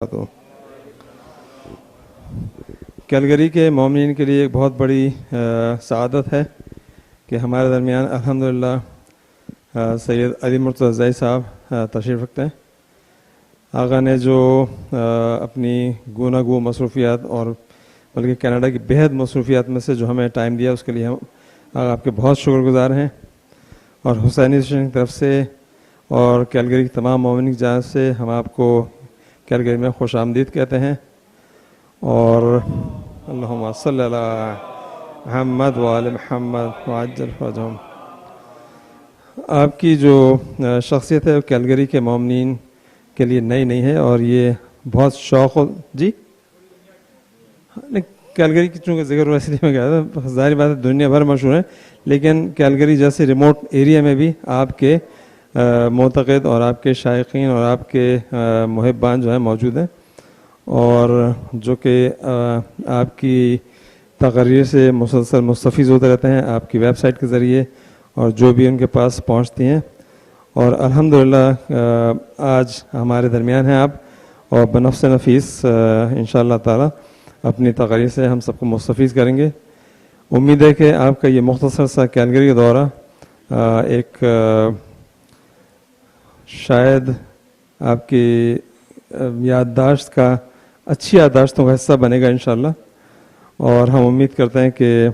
تو کیلگری کے مومنین کے لیے ایک بہت بڑی سعادت ہے کہ ہمارے درمیان الحمدللہ سید علی مرتضی صاحب تشریف رکھتے ہیں۔ آقا نے جو اپنی گوناگو مصروفیات اور بلکہ کینیڈا کی بہت مصروفیات میں سے جو ہمیں ٹائم دیا اس کے لیے ہم آپ کے بہت شکر گزار ہیں، اور حسینی اسٹیشن کی طرف سے اور کیلگری کی تمام مومنین کی جانب سے ہم آپ کو کیلگری میں خوش آمدید کہتے ہیں، اور اللہم صلی علی محمد وآل محمد وعجل فرجہم۔ آپ کی جو شخصیت ہے وہ کیلگری کے مومنین کے لیے نئی نہیں ہے، اور یہ بہت شوق ہو جی کیلگری کی چونکہ ذکر ویسے میں کہا تھا، ظاہر بات ہے دنیا بھر مشہور ہے، لیکن کیلگری جیسے ریموٹ ایریا میں بھی آپ کے معتقد اور آپ کے شائقین اور آپ کے محبان جو ہیں موجود ہیں، اور جو کہ آپ کی تقریر سے مسلسل مستفیض ہوتے رہتے ہیں آپ کی ویب سائٹ کے ذریعے اور جو بھی ان کے پاس پہنچتی ہیں، اور الحمدللہ آج ہمارے درمیان ہیں آپ، اور بنفس نفیس انشاءاللہ تعالی اپنی تقریر سے ہم سب کو مستفیض کریں گے۔ امید ہے کہ آپ کا یہ مختصر سا کیلگری کا دورہ ایک شاید آپ کی یادداشت کا اچھی یادداشتوں کا حصہ بنے گا انشاءاللہ، اور ہم امید کرتے ہیں کہ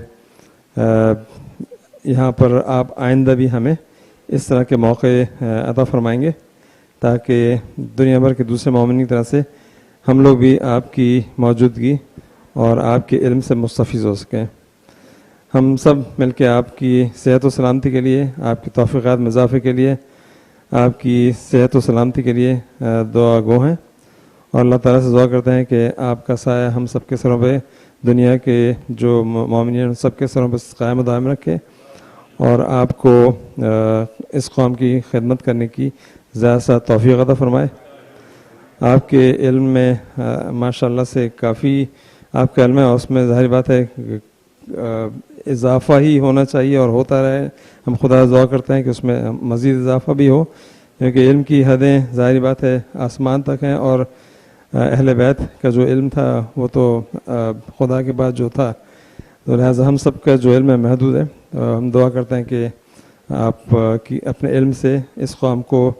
یہاں پر آپ آئندہ بھی ہمیں اس طرح کے موقع عطا فرمائیں گے تاکہ دنیا بھر کے دوسرے مومنین کی طرح سے ہم لوگ بھی آپ کی موجودگی اور آپ کے علم سے مستفیض ہو سکیں۔ ہم سب مل کے آپ کی صحت و سلامتی کے لیے، آپ کی توفیقات میں اضافے کے لیے، آپ کی صحت و سلامتی کے لیے دعا گو ہیں، اور اللہ تعالیٰ سے دعا کرتے ہیں کہ آپ کا سایہ ہم سب کے سروں پہ، دنیا کے جو مومنین سب کے سروں پہ قائم و دائم رکھے، اور آپ کو اس قوم کی خدمت کرنے کی زیادہ سے توفیق عطا فرمائے۔ آپ کے علم میں ماشاءاللہ سے کافی آپ کا علم ہے، اور اس میں ظاہر بات ہے اضافہ ہی ہونا چاہیے اور ہوتا رہے۔ ہم خدا سے دعا کرتے ہیں کہ اس میں مزید اضافہ بھی ہو، کیونکہ علم کی حدیں ظاہر بات ہے آسمان تک ہیں، اور اہل بیت کا جو علم تھا وہ تو خدا کے بعد جو تھا، تو لہٰذا ہم سب کا جو علم ہے محدود ہے۔ ہم دعا کرتے ہیں کہ آپ کی اپنے علم سے اس قوم کو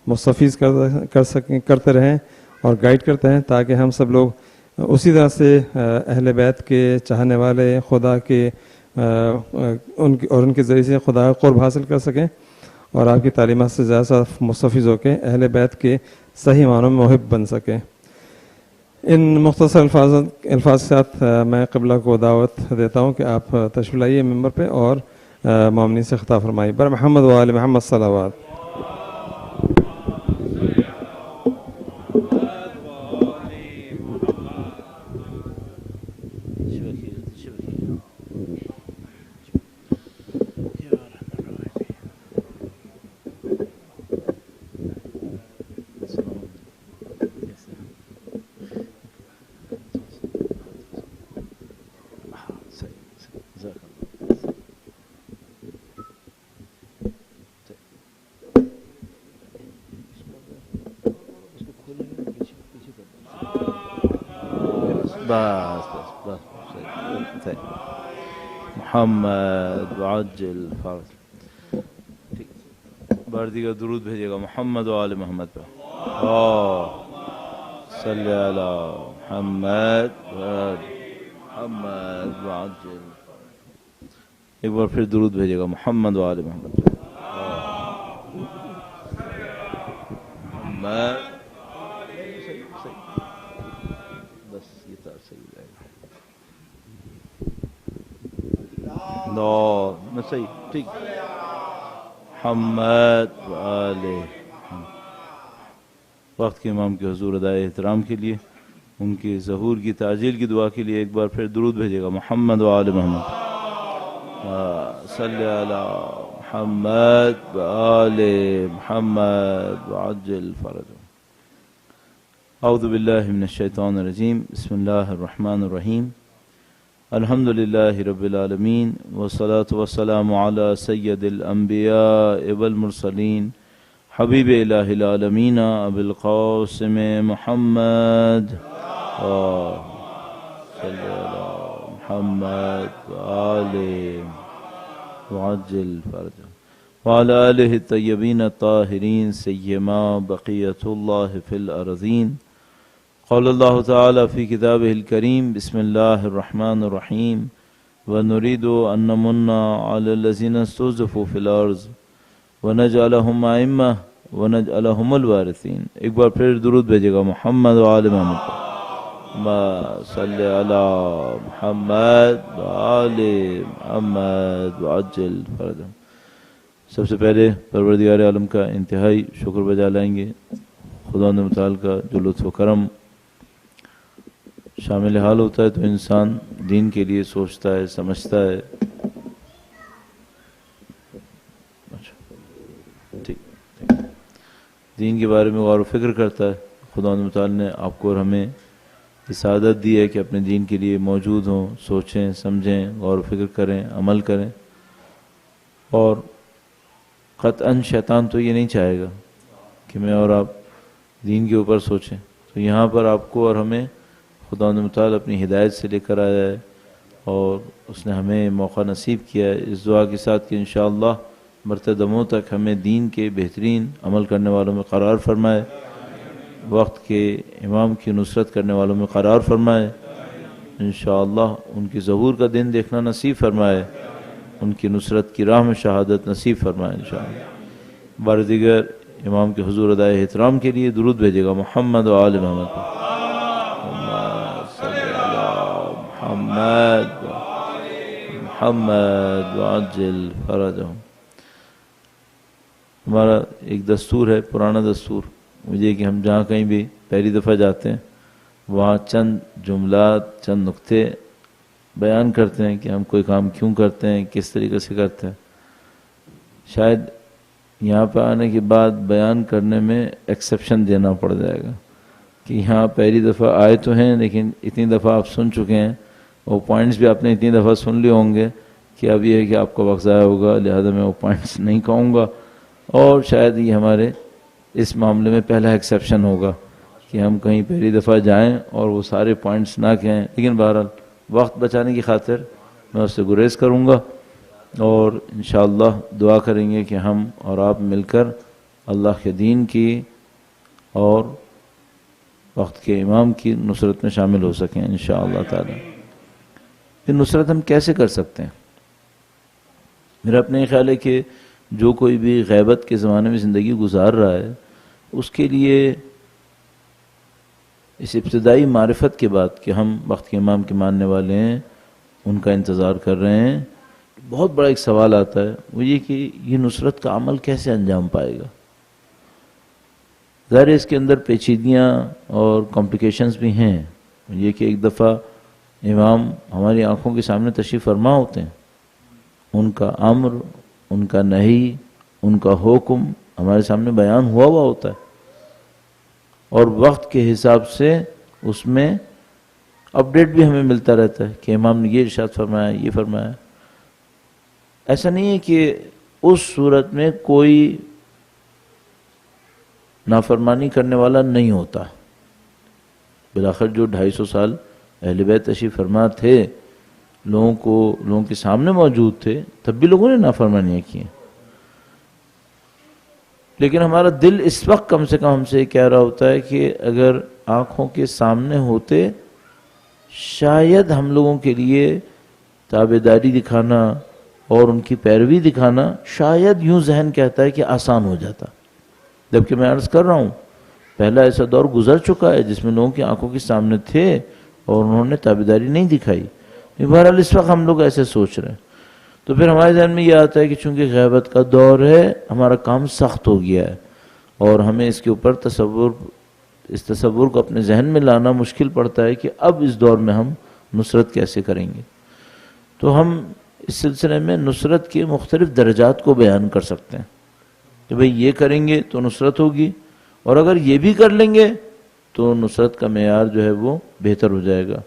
مستفیض کرتے رہیں اور گائیڈ کرتے ہیں، تاکہ ہم سب لوگ اسی طرح سے اہل بیت کے چاہنے والے خدا کے ان کے ذریعے سے خدا کا قرب حاصل کر سکیں، اور آپ کی تعلیمات سے زیادہ سے مستفیض ہو کے اہل بیت کے صحیح معنوں میں محب بن سکیں۔ ان مختصر الفاظ کے ساتھ میں قبلہ کو دعوت دیتا ہوں کہ آپ تشریف لائیے ممبر پہ اور مومنین سے خطاب فرمائیے۔ بر محمد وآل محمد صلوات۔ محمد وعجل فرج، باردی کا درود بھیجیے گا محمد وآل محمد پہ، صلی علی محمد محمد وعجل، ایک بار پھر درود بھیجیے گا محمد وآل محمد پہ، محمد، بس یہ تار صحیح جائے گا، نو صحیح ٹھیک، محمد وآل۔ وقت کے امام کے حضور ادائے احترام کے لیے، ان کی ظہور کی تعجیل کی دعا کے لیے ایک بار پھر درود بھیجے گا محمد وآل محمد، صلی علی محمد وآل محمد وعجل فرجہ۔ اعوذ باللہ من الشیطان الرجیم، بسم اللہ الرحمن الرحیم، الحمد للہ رب العالمین، والصلاة والسلام علی سید الانبیاء والمرسلین، حبیب الہ العالمین ابی القاسم محمد صلی علی محمد وآل وعجل فرجہ وعلى آلہ الطیبین الطاہرین سیما بقیۃ اللہ فی الارضین قال اللہ تعالی فی کتابہ الکریم بسم اللہ الرحمن الرحیم ونريد أن نمن على الذين استضعفوا في الأرض ونجعلهم أئمة ونجعلهم الوارثين. ایک بار پھر درود بھیجے گا محمد و آل محمد صلی علی محمد و آل محمد وعجل فرجهم. سب سے پہلے پروردگار عالم کا انتہائی شکر بجا لائیں گے. خدا متعال کا جو لطف و کرم شامل حال ہوتا ہے تو انسان دین کے لیے سوچتا ہے، سمجھتا ہے. ٹھیک دین کے بارے میں غور و فکر کرتا ہے. خدا متعال نے آپ کو اور ہمیں یہ سعادت دی ہے کہ اپنے دین کے لیے موجود ہوں، سوچیں، سمجھیں، غور و فکر کریں، عمل کریں. اور قطعاً شیطان تو یہ نہیں چاہے گا کہ میں اور آپ دین کے اوپر سوچیں. تو یہاں پر آپ کو اور ہمیں خدا متعال اپنی ہدایت سے لے کر آیا ہے اور اس نے ہمیں موقع نصیب کیا ہے اس دعا کے ساتھ کہ انشاءاللہ مرتے دموں تک ہمیں دین کے بہترین عمل کرنے والوں میں قرار فرمائے، وقت کے امام کی نصرت کرنے والوں میں قرار فرمائے. انشاءاللہ ان کی ظہور کا دن دیکھنا نصیب فرمائے، ان کی نصرت کی راہ میں شہادت نصیب فرمائے انشاءاللہ. بار دیگر امام کے حضور ادائے احترام کے لیے درود بھیجے گا محمد و آل محمد محمد وعجل فرجہم. ہمارا ایک دستور ہے، پرانا دستور، مجھے کہ ہم جہاں کہیں بھی پہلی دفعہ جاتے ہیں وہاں چند جملات، چند نقطے بیان کرتے ہیں کہ ہم کوئی کام کیوں کرتے ہیں، کس طریقے سے کرتے ہیں. شاید یہاں پہ آنے کے بعد بیان کرنے میں ایکسیپشن دینا پڑ جائے گا کہ یہاں پہلی دفعہ آئے تو ہیں لیکن اتنی دفعہ آپ سن چکے ہیں، وہ پوائنٹس بھی آپ نے اتنی دفعہ سن لیے ہوں گے کہ اب یہ ہے کہ آپ کا وقت ضائع ہوگا، لہذا میں وہ پوائنٹس نہیں کہوں گا. اور شاید یہ ہمارے اس معاملے میں پہلا ایکسیپشن ہوگا کہ ہم کہیں پہلی دفعہ جائیں اور وہ سارے پوائنٹس نہ کہیں. لیکن بہرحال وقت بچانے کی خاطر میں اس سے گریز کروں گا اور انشاءاللہ دعا کریں گے کہ ہم اور آپ مل کر اللہ کے دین کی اور وقت کے امام کی نصرت میں شامل ہو سکیں انشاءاللہ تعالی. یہ نصرت ہم کیسے کر سکتے ہیں؟ میرا اپنا یہ خیال ہے کہ جو کوئی بھی غیبت کے زمانے میں زندگی گزار رہا ہے اس کے لیے اس ابتدائی معرفت کے بعد کہ ہم وقت کے امام کے ماننے والے ہیں، ان کا انتظار کر رہے ہیں، بہت بڑا ایک سوال آتا ہے، وہ یہ کہ یہ نصرت کا عمل کیسے انجام پائے گا. ظاہر ہے اس کے اندر پیچیدگیاں اور کمپلیکیشنز بھی ہیں. یہ کہ ایک دفعہ امام ہماری آنکھوں کے سامنے تشریف فرما ہوتے ہیں، ان کا امر، ان کا نہی، ان کا حکم ہمارے سامنے بیان ہوا ہوتا ہے اور وقت کے حساب سے اس میں اپڈیٹ بھی ہمیں ملتا رہتا ہے کہ امام نے یہ ارشاد فرمایا، یہ فرمایا. ایسا نہیں ہے کہ اس صورت میں کوئی نافرمانی کرنے والا نہیں ہوتا. بالآخر جو 250 سال اہل بیت تشریف فرما تھے، لوگوں کے سامنے موجود تھے، تب بھی لوگوں نے نافرمانیاں کی ہیں. لیکن ہمارا دل اس وقت کم سے کم ہم سے کہہ رہا ہوتا ہے کہ اگر آنکھوں کے سامنے ہوتے شاید ہم لوگوں کے لیے تابعداری دکھانا اور ان کی پیروی دکھانا شاید یوں ذہن کہتا ہے کہ آسان ہو جاتا. جبکہ میں عرض کر رہا ہوں پہلا ایسا دور گزر چکا ہے جس میں لوگوں کی آنکھوں کے سامنے تھے اور انہوں نے تابعداری نہیں دکھائی. بہرحال اس وقت ہم لوگ ایسے سوچ رہے ہیں تو پھر ہمارے ذہن میں یہ آتا ہے کہ چونکہ غیبت کا دور ہے ہمارا کام سخت ہو گیا ہے اور ہمیں اس کے اوپر اس تصور کو اپنے ذہن میں لانا مشکل پڑتا ہے کہ اب اس دور میں ہم نصرت کیسے کریں گے. تو ہم اس سلسلے میں نصرت کے مختلف درجات کو بیان کر سکتے ہیں کہ بھئی یہ کریں گے تو نصرت ہوگی اور اگر یہ بھی کر لیں گے تو نصرت کا معیار جو ہے وہ بہتر ہو جائے گا.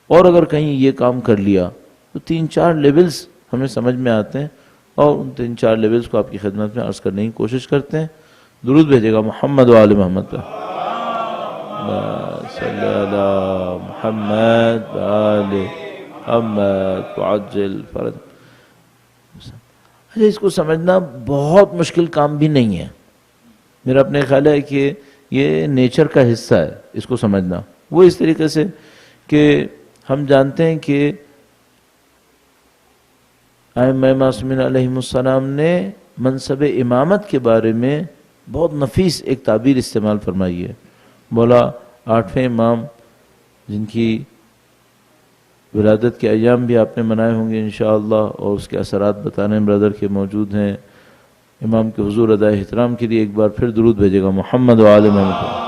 اور اگر کہیں یہ کام کر لیا تو 3-4 لیولز ہمیں سمجھ میں آتے ہیں اور ان 3-4 لیولز کو آپ کی خدمت میں عرض کرنے کی کوشش کرتے ہیں. درود بھیجے گا محمد و آل محمد پہ. صلی علی محمد و آل محمد وعجل فرج. اچھا، اس کو سمجھنا بہت مشکل کام بھی نہیں ہے. میرا اپنے خیال ہے کہ یہ نیچر کا حصہ ہے اس کو سمجھنا. وہ اس طریقے سے کہ ہم جانتے ہیں کہ ائمہ معصومین علیہم السلام نے منصب امامت کے بارے میں بہت نفیس ایک تعبیر استعمال فرمائی ہے. بولا 8ویں امام جن کی ولادت کے ایام بھی آپ نے منائے ہوں گے انشاءاللہ، اور اس کے اثرات بتانے برادر کے موجود ہیں. امام کے حضور ادائے احترام کے لیے ایک بار پھر درود بھیجے گا محمد و آل محمد.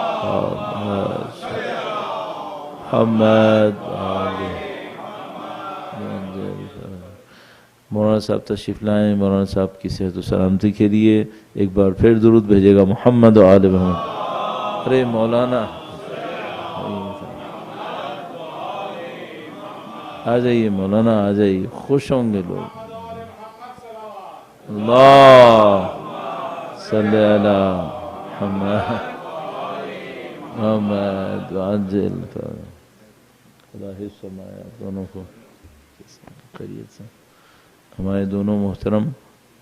مولانا صاحب تشریف لائیں. مولانا صاحب کی صحت و سلامتی کے لیے ایک بار پھر درود بھیجے گا محمد و آل محمد. ارے مولانا آ جائیے، مولانا آ جائیے، خوش ہوں گے لوگ. اللہ صلی علی محمد محمد وعجل. خدا حفظ فرمائے دونوں کو خیریت سے. ہمارے دونوں محترم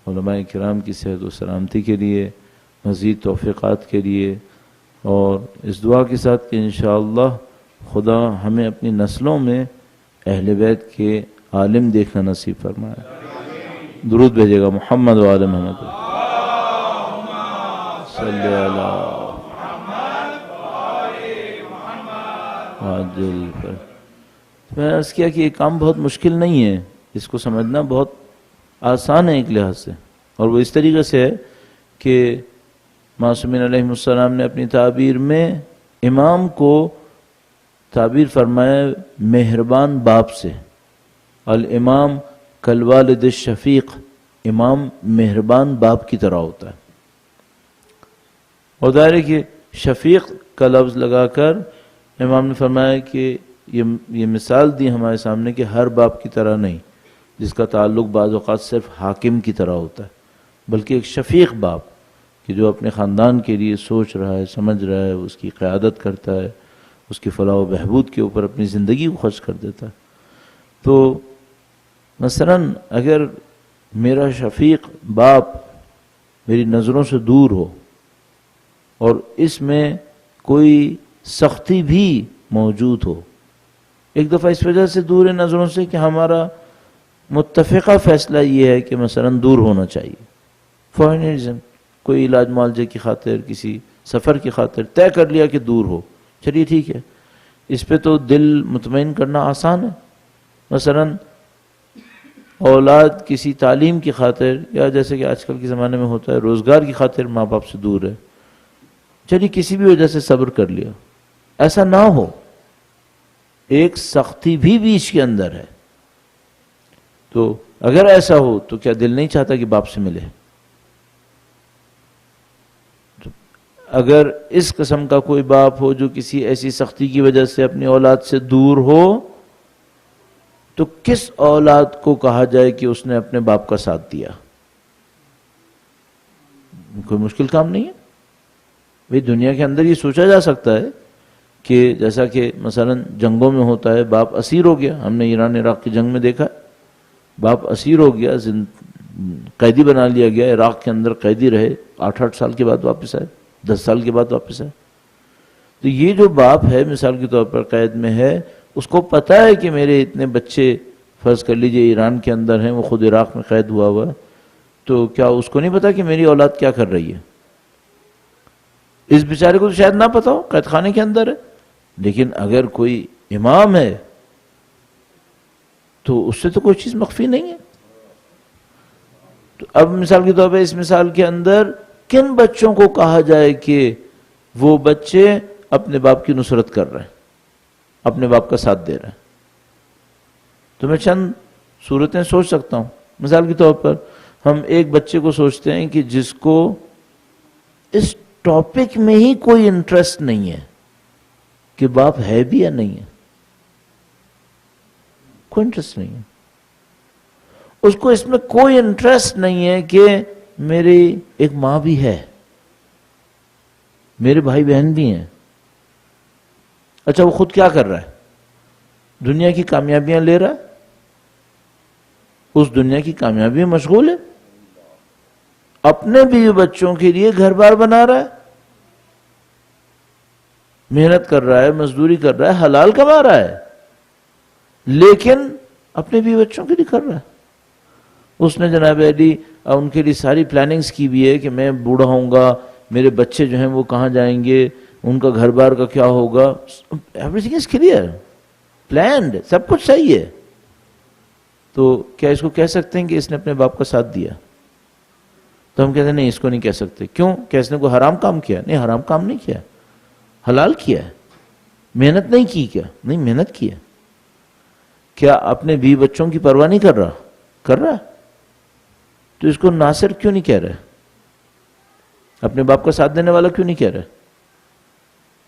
علماء کرام کی صحت و سلامتی کے لیے، مزید توفیقات کے لیے، اور اس دعا کے ساتھ کہ انشاءاللہ خدا ہمیں اپنی نسلوں میں اہل بیت کے عالم دیکھنا نصیب فرمائے. درود بھیجے گا محمد و آل محمد. صلی علی محمد. میں نے عرض کیا کہ یہ کام بہت مشکل نہیں ہے، اس کو سمجھنا بہت آسان ہے ایک لحاظ سے. اور وہ اس طریقے سے ہے کہ معصومین علیہم السلام نے اپنی تعبیر میں امام کو تعبیر فرمایا مہربان باپ سے. الامام کالوالد الشفیق، امام مہربان باپ کی طرح ہوتا ہے. اور ظاہر ہے کہ شفیق کا لفظ لگا کر امام نے فرمایا کہ یہ مثال دی ہمارے سامنے کہ ہر باپ کی طرح نہیں جس کا تعلق بعض اوقات صرف حاکم کی طرح ہوتا ہے، بلکہ ایک شفیق باپ کہ جو اپنے خاندان کے لیے سوچ رہا ہے، سمجھ رہا ہے، اس کی قیادت کرتا ہے، اس کی فلاح و بہبود کے اوپر اپنی زندگی کو خرچ کر دیتا ہے. تو مثلا اگر میرا شفیق باپ میری نظروں سے دور ہو اور اس میں کوئی سختی بھی موجود ہو، ایک دفعہ اس وجہ سے دور ہے نظروں سے کہ ہمارا متفقہ فیصلہ یہ ہے کہ مثلا دور ہونا چاہیے فار اینی ریزن، کوئی علاج معالجے کی خاطر، کسی سفر کی خاطر طے کر لیا کہ دور ہو، چلیے ٹھیک ہے. اس پہ تو دل مطمئن کرنا آسان ہے. مثلا اولاد کسی تعلیم کی خاطر یا جیسے کہ آج کل کے زمانے میں ہوتا ہے روزگار کی خاطر ماں باپ سے دور ہے، چلیے کسی بھی وجہ سے صبر کر لیا. ایسا نہ ہو، ایک سختی بھی بیچ کے اندر ہے. تو اگر ایسا ہو تو کیا دل نہیں چاہتا کہ باپ سے ملے؟ اگر اس قسم کا کوئی باپ ہو جو کسی ایسی سختی کی وجہ سے اپنی اولاد سے دور ہو، تو کس اولاد کو کہا جائے کہ اس نے اپنے باپ کا ساتھ دیا؟ کوئی مشکل کام نہیں ہے. بھئی دنیا کے اندر یہ سوچا جا سکتا ہے کہ جیسا کہ مثلا جنگوں میں ہوتا ہے، باپ اسیر ہو گیا. ہم نے ایران عراق کی جنگ میں دیکھا، باپ اسیر ہو گیا، قیدی بنا لیا گیا، عراق کے اندر قیدی رہے، 8 سال کے بعد واپس آئے، 10 سال کے بعد واپس آئے. تو یہ جو باپ ہے مثال کے طور پر قید میں ہے، اس کو پتہ ہے کہ میرے اتنے بچے فرض کر لیجئے ایران کے اندر ہیں، وہ خود عراق میں قید ہوا ہے، تو کیا اس کو نہیں پتا کہ میری اولاد کیا کر رہی ہے؟ اس بیچارے کو تو شاید نہ پتا ہو، قید خانے کے اندر ہے. لیکن اگر کوئی امام ہے تو اس سے تو کوئی چیز مخفی نہیں ہے. تو اب مثال کے طور پر اس مثال کے اندر کن بچوں کو کہا جائے کہ وہ بچے اپنے باپ کی نصرت کر رہے ہیں، اپنے باپ کا ساتھ دے رہے ہیں؟ تو میں چند صورتیں سوچ سکتا ہوں. مثال کے طور پر ہم ایک بچے کو سوچتے ہیں کہ جس کو اس ٹاپک میں ہی کوئی انٹرسٹ نہیں ہے کہ باپ ہے بھی یا نہیں ہے، کوئی انٹرسٹ نہیں ہے اس کو، اس میں کوئی انٹرسٹ نہیں ہے کہ میری ایک ماں بھی ہے. میرے بھائی بہن بھی ہیں. اچھا وہ خود کیا کر رہا ہے؟ دنیا کی کامیابیاں لے رہا ہے، اس دنیا کی کامیابی میں مشغول ہے، اپنے بیوی بچوں کے لیے گھر بار بنا رہا ہے، محنت کر رہا ہے، مزدوری کر رہا ہے، حلال کما رہا ہے، لیکن اپنے بیوی بچوں کے لیے کر رہا ہے. اس نے جناب علی ان کے لیے ساری پلاننگز کی بھی ہے کہ میں بوڑھا ہوں گا، میرے بچے جو ہیں وہ کہاں جائیں گے، ان کا گھر بار کا کیا ہوگا. Everything is clear, planned, سب کچھ صحیح ہے. تو کیا اس کو کہہ سکتے ہیں کہ اس نے اپنے باپ کا ساتھ دیا؟ تو ہم کہتے ہیں نہیں، اس کو نہیں کہہ سکتے. کیوں؟ کہ اس نے کوئی حرام کام کیا؟ نہیں، حرام کام نہیں کیا، حلال کیا ہے. محنت نہیں کی کیا؟ نہیں، محنت کی ہے. کیا اپنے بیوی بچوں کی پرواہ نہیں کر رہا؟ کر رہا. تو اس کو ناصر کیوں نہیں کہہ رہے؟ اپنے باپ کا ساتھ دینے والا کیوں نہیں کہہ رہے؟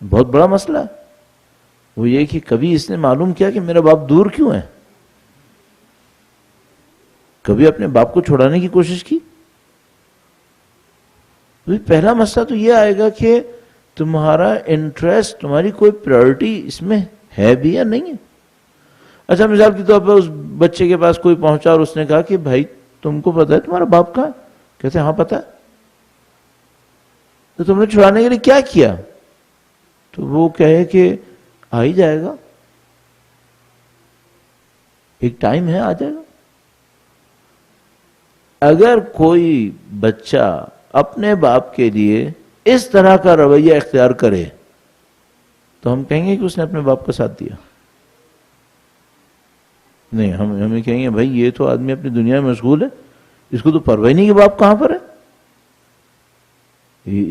بہت بڑا مسئلہ ہے. وہ یہ کہ کبھی اس نے معلوم کیا کہ میرا باپ دور کیوں ہے؟ کبھی اپنے باپ کو چھوڑانے کی کوشش کی؟ پہلا مسئلہ تو یہ آئے گا کہ تمہارا انٹرسٹ، تمہاری کوئی پرائورٹی اس میں ہے بھی یا نہیں ہے. اچھا مثال کے طور پر اس بچے کے پاس کوئی پہنچا اور اس نے کہا کہ بھائی تم کو پتا ہے تمہارا باپ کہاں ہے؟ کہتے ہیں ہاں پتا ہے. تو تم نے چھڑانے کے لیے کیا کیا؟ تو وہ کہے کہ آ ہی جائے گا، ایک ٹائم ہے، آ جائے گا. اگر کوئی بچہ اپنے باپ کے لیے اس طرح کا رویہ اختیار کرے تو ہم کہیں گے کہ اس نے اپنے باپ کا ساتھ دیا. نہیں، ہمیں کہیں گے بھائی یہ تو آدمی اپنی دنیا میں مشغول ہے، اس کو تو پرواہ نہیں کہ باپ کہاں پر ہے،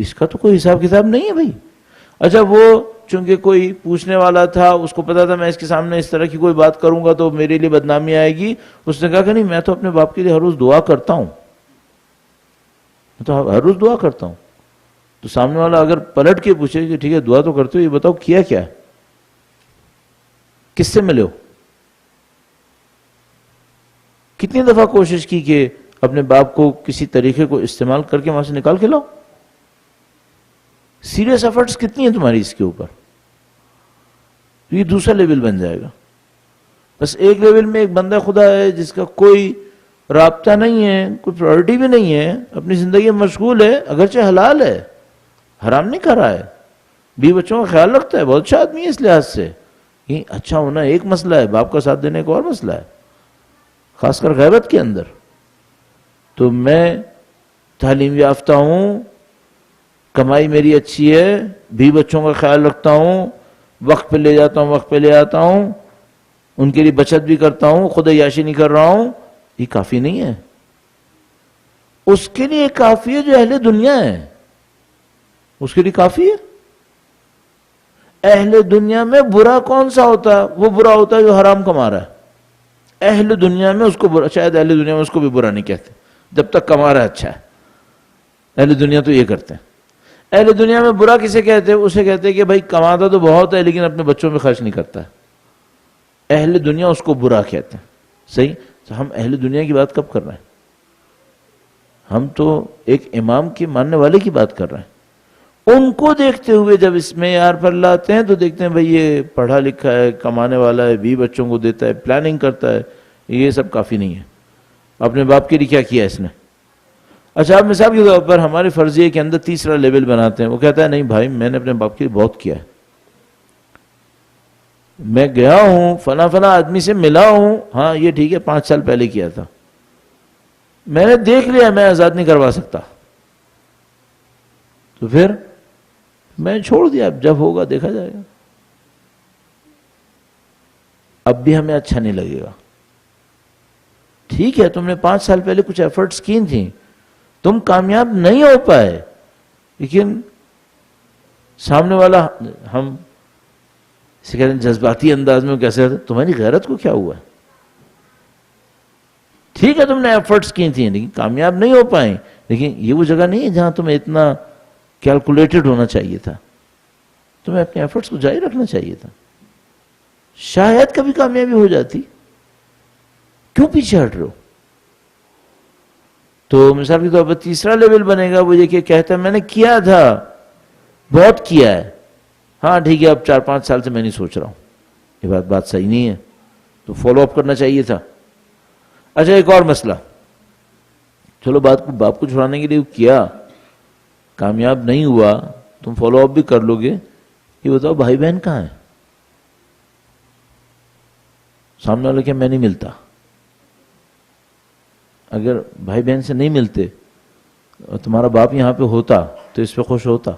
اس کا تو کوئی حساب کتاب نہیں ہے بھائی. اچھا وہ چونکہ کوئی پوچھنے والا تھا، اس کو پتا تھا میں اس کے سامنے اس طرح کی کوئی بات کروں گا تو میرے لیے بدنامی آئے گی، اس نے کہا کہ نہیں میں تو اپنے باپ کے لیے ہر روز دعا کرتا ہوں، میں تو ہر روز دعا کرتا ہوں. تو سامنے والا اگر پلٹ کے پوچھے کہ ٹھیک ہے دعا تو کرتے ہو، یہ بتاؤ کیا کیا ہے، کس سے ملے ہو، کتنی دفعہ کوشش کی کہ اپنے باپ کو کسی طریقے کو استعمال کر کے وہاں سے نکال کے لاؤ، سیریس ایفرٹس کتنی ہیں تمہاری اس کے اوپر. تو یہ دوسرا لیول بن جائے گا. بس ایک لیول میں ایک بندہ خدا ہے جس کا کوئی رابطہ نہیں ہے، کوئی پرائورٹی بھی نہیں ہے، اپنی زندگی میں مشغول ہے، اگرچہ حلال ہے، حرام نہیں کر رہا ہے، بیوی بچوں کا خیال رکھتا ہے، بہت اچھا آدمی ہے اس لحاظ سے. یہ اچھا ہونا ایک مسئلہ ہے، باپ کا ساتھ دینے کا اور مسئلہ ہے، خاص کر غیبت کے اندر. تو میں تعلیم یافتہ ہوں، کمائی میری اچھی ہے، بیوی بچوں کا خیال رکھتا ہوں، وقت پہ لے جاتا ہوں، وقت پہ لے آتا ہوں، ان کے لیے بچت بھی کرتا ہوں، خود عیاشی نہیں کر رہا ہوں، یہ کافی نہیں ہے. اس کے لیے کافی ہے جو اہل دنیا ہے، اس کے لیے کافی ہے. اہل دنیا میں برا کون سا ہوتا ہے؟ وہ برا ہوتا ہے جو حرام کما رہا ہے. اہل دنیا میں اس کو برا، شاید اہل دنیا میں اس کو بھی برا نہیں کہتے جب تک کما رہا ہے اچھا ہے. اہل دنیا تو یہ کرتے ہیں. اہل دنیا میں برا کسے کہتے ہیں؟ اسے کہتے ہیں کہ بھائی کماتا تو بہت ہے لیکن اپنے بچوں پہ خرچ نہیں کرتا ہے. اہل دنیا اس کو برا کہتے ہیں. صحیح. تو ہم اہل دنیا کی بات کب کر رہے ہیں؟ ہم تو ایک امام کے ماننے والے کی بات کر رہے ہیں. ان کو دیکھتے ہوئے جب اس میں یار پر لاتے ہیں تو دیکھتے ہیں بھئی یہ پڑھا لکھا ہے، کمانے والا ہے، بیوی بچوں کو دیتا ہے، پلاننگ کرتا ہے، یہ سب کافی نہیں ہے. اپنے باپ کے لیے کیا کیا اس نے؟ اچھا آپ مثال کے طور پر ہمارے فرضیے کے اندر تیسرا لیول بناتے ہیں. وہ کہتا ہے نہیں بھائی میں نے اپنے باپ کے لیے بہت کیا ہے، میں گیا ہوں فلاں فلاں آدمی سے ملا ہوں، ہاں یہ ٹھیک ہے 5 سال پہلے کیا تھا، میں نے دیکھ لیا میں آزاد نہیں کروا سکتا، تو پھر میں چھوڑ دیا، اب جب ہوگا دیکھا جائے گا. اب بھی ہمیں اچھا نہیں لگے گا. ٹھیک ہے تم نے 5 سال پہلے کچھ ایفرٹس کی تھیں، تم کامیاب نہیں ہو پائے، لیکن سامنے والا، ہم اسے کہتے ہیں جذباتی انداز میں کیسے ہوتا ہے، تمہاری غیرت کو کیا ہوا ہے؟ ٹھیک ہے تم نے ایفرٹس کی تھیں لیکن کامیاب نہیں ہو پائے، لیکن یہ وہ جگہ نہیں ہے جہاں تمہیں اتنا کیلکولیٹڈ ہونا چاہیے تھا، تمہیں اپنے ایفرٹس کو جاری رکھنا چاہیے تھا. شاید کبھی کامیابی ہو جاتی، کیوں پیچھے ہٹ رہے ہو؟ تو مثال کے طور پر تیسرا لیول بنے گا وہ یہ کہ کہتا ہے میں نے کیا تھا بہت کیا ہے، ہاں ٹھیک ہے اب 4-5 سال سے میں نہیں سوچ رہا ہوں، یہ بات صحیح نہیں ہے، تو فالو اپ کرنا چاہیے تھا۔ اچھا ایک اور مسئلہ، چلو بات کو باپ کو چھڑانے کے لیے کیا، کامیاب نہیں ہوا، تم فالو اپ بھی کر لو گے، یہ بتاؤ بھائی بہن کہاں ہیں؟ سامنے والے کہ میں نہیں ملتا، اگر بھائی بہن سے نہیں ملتے اور تمہارا باپ یہاں پہ ہوتا تو اس پہ خوش ہوتا؟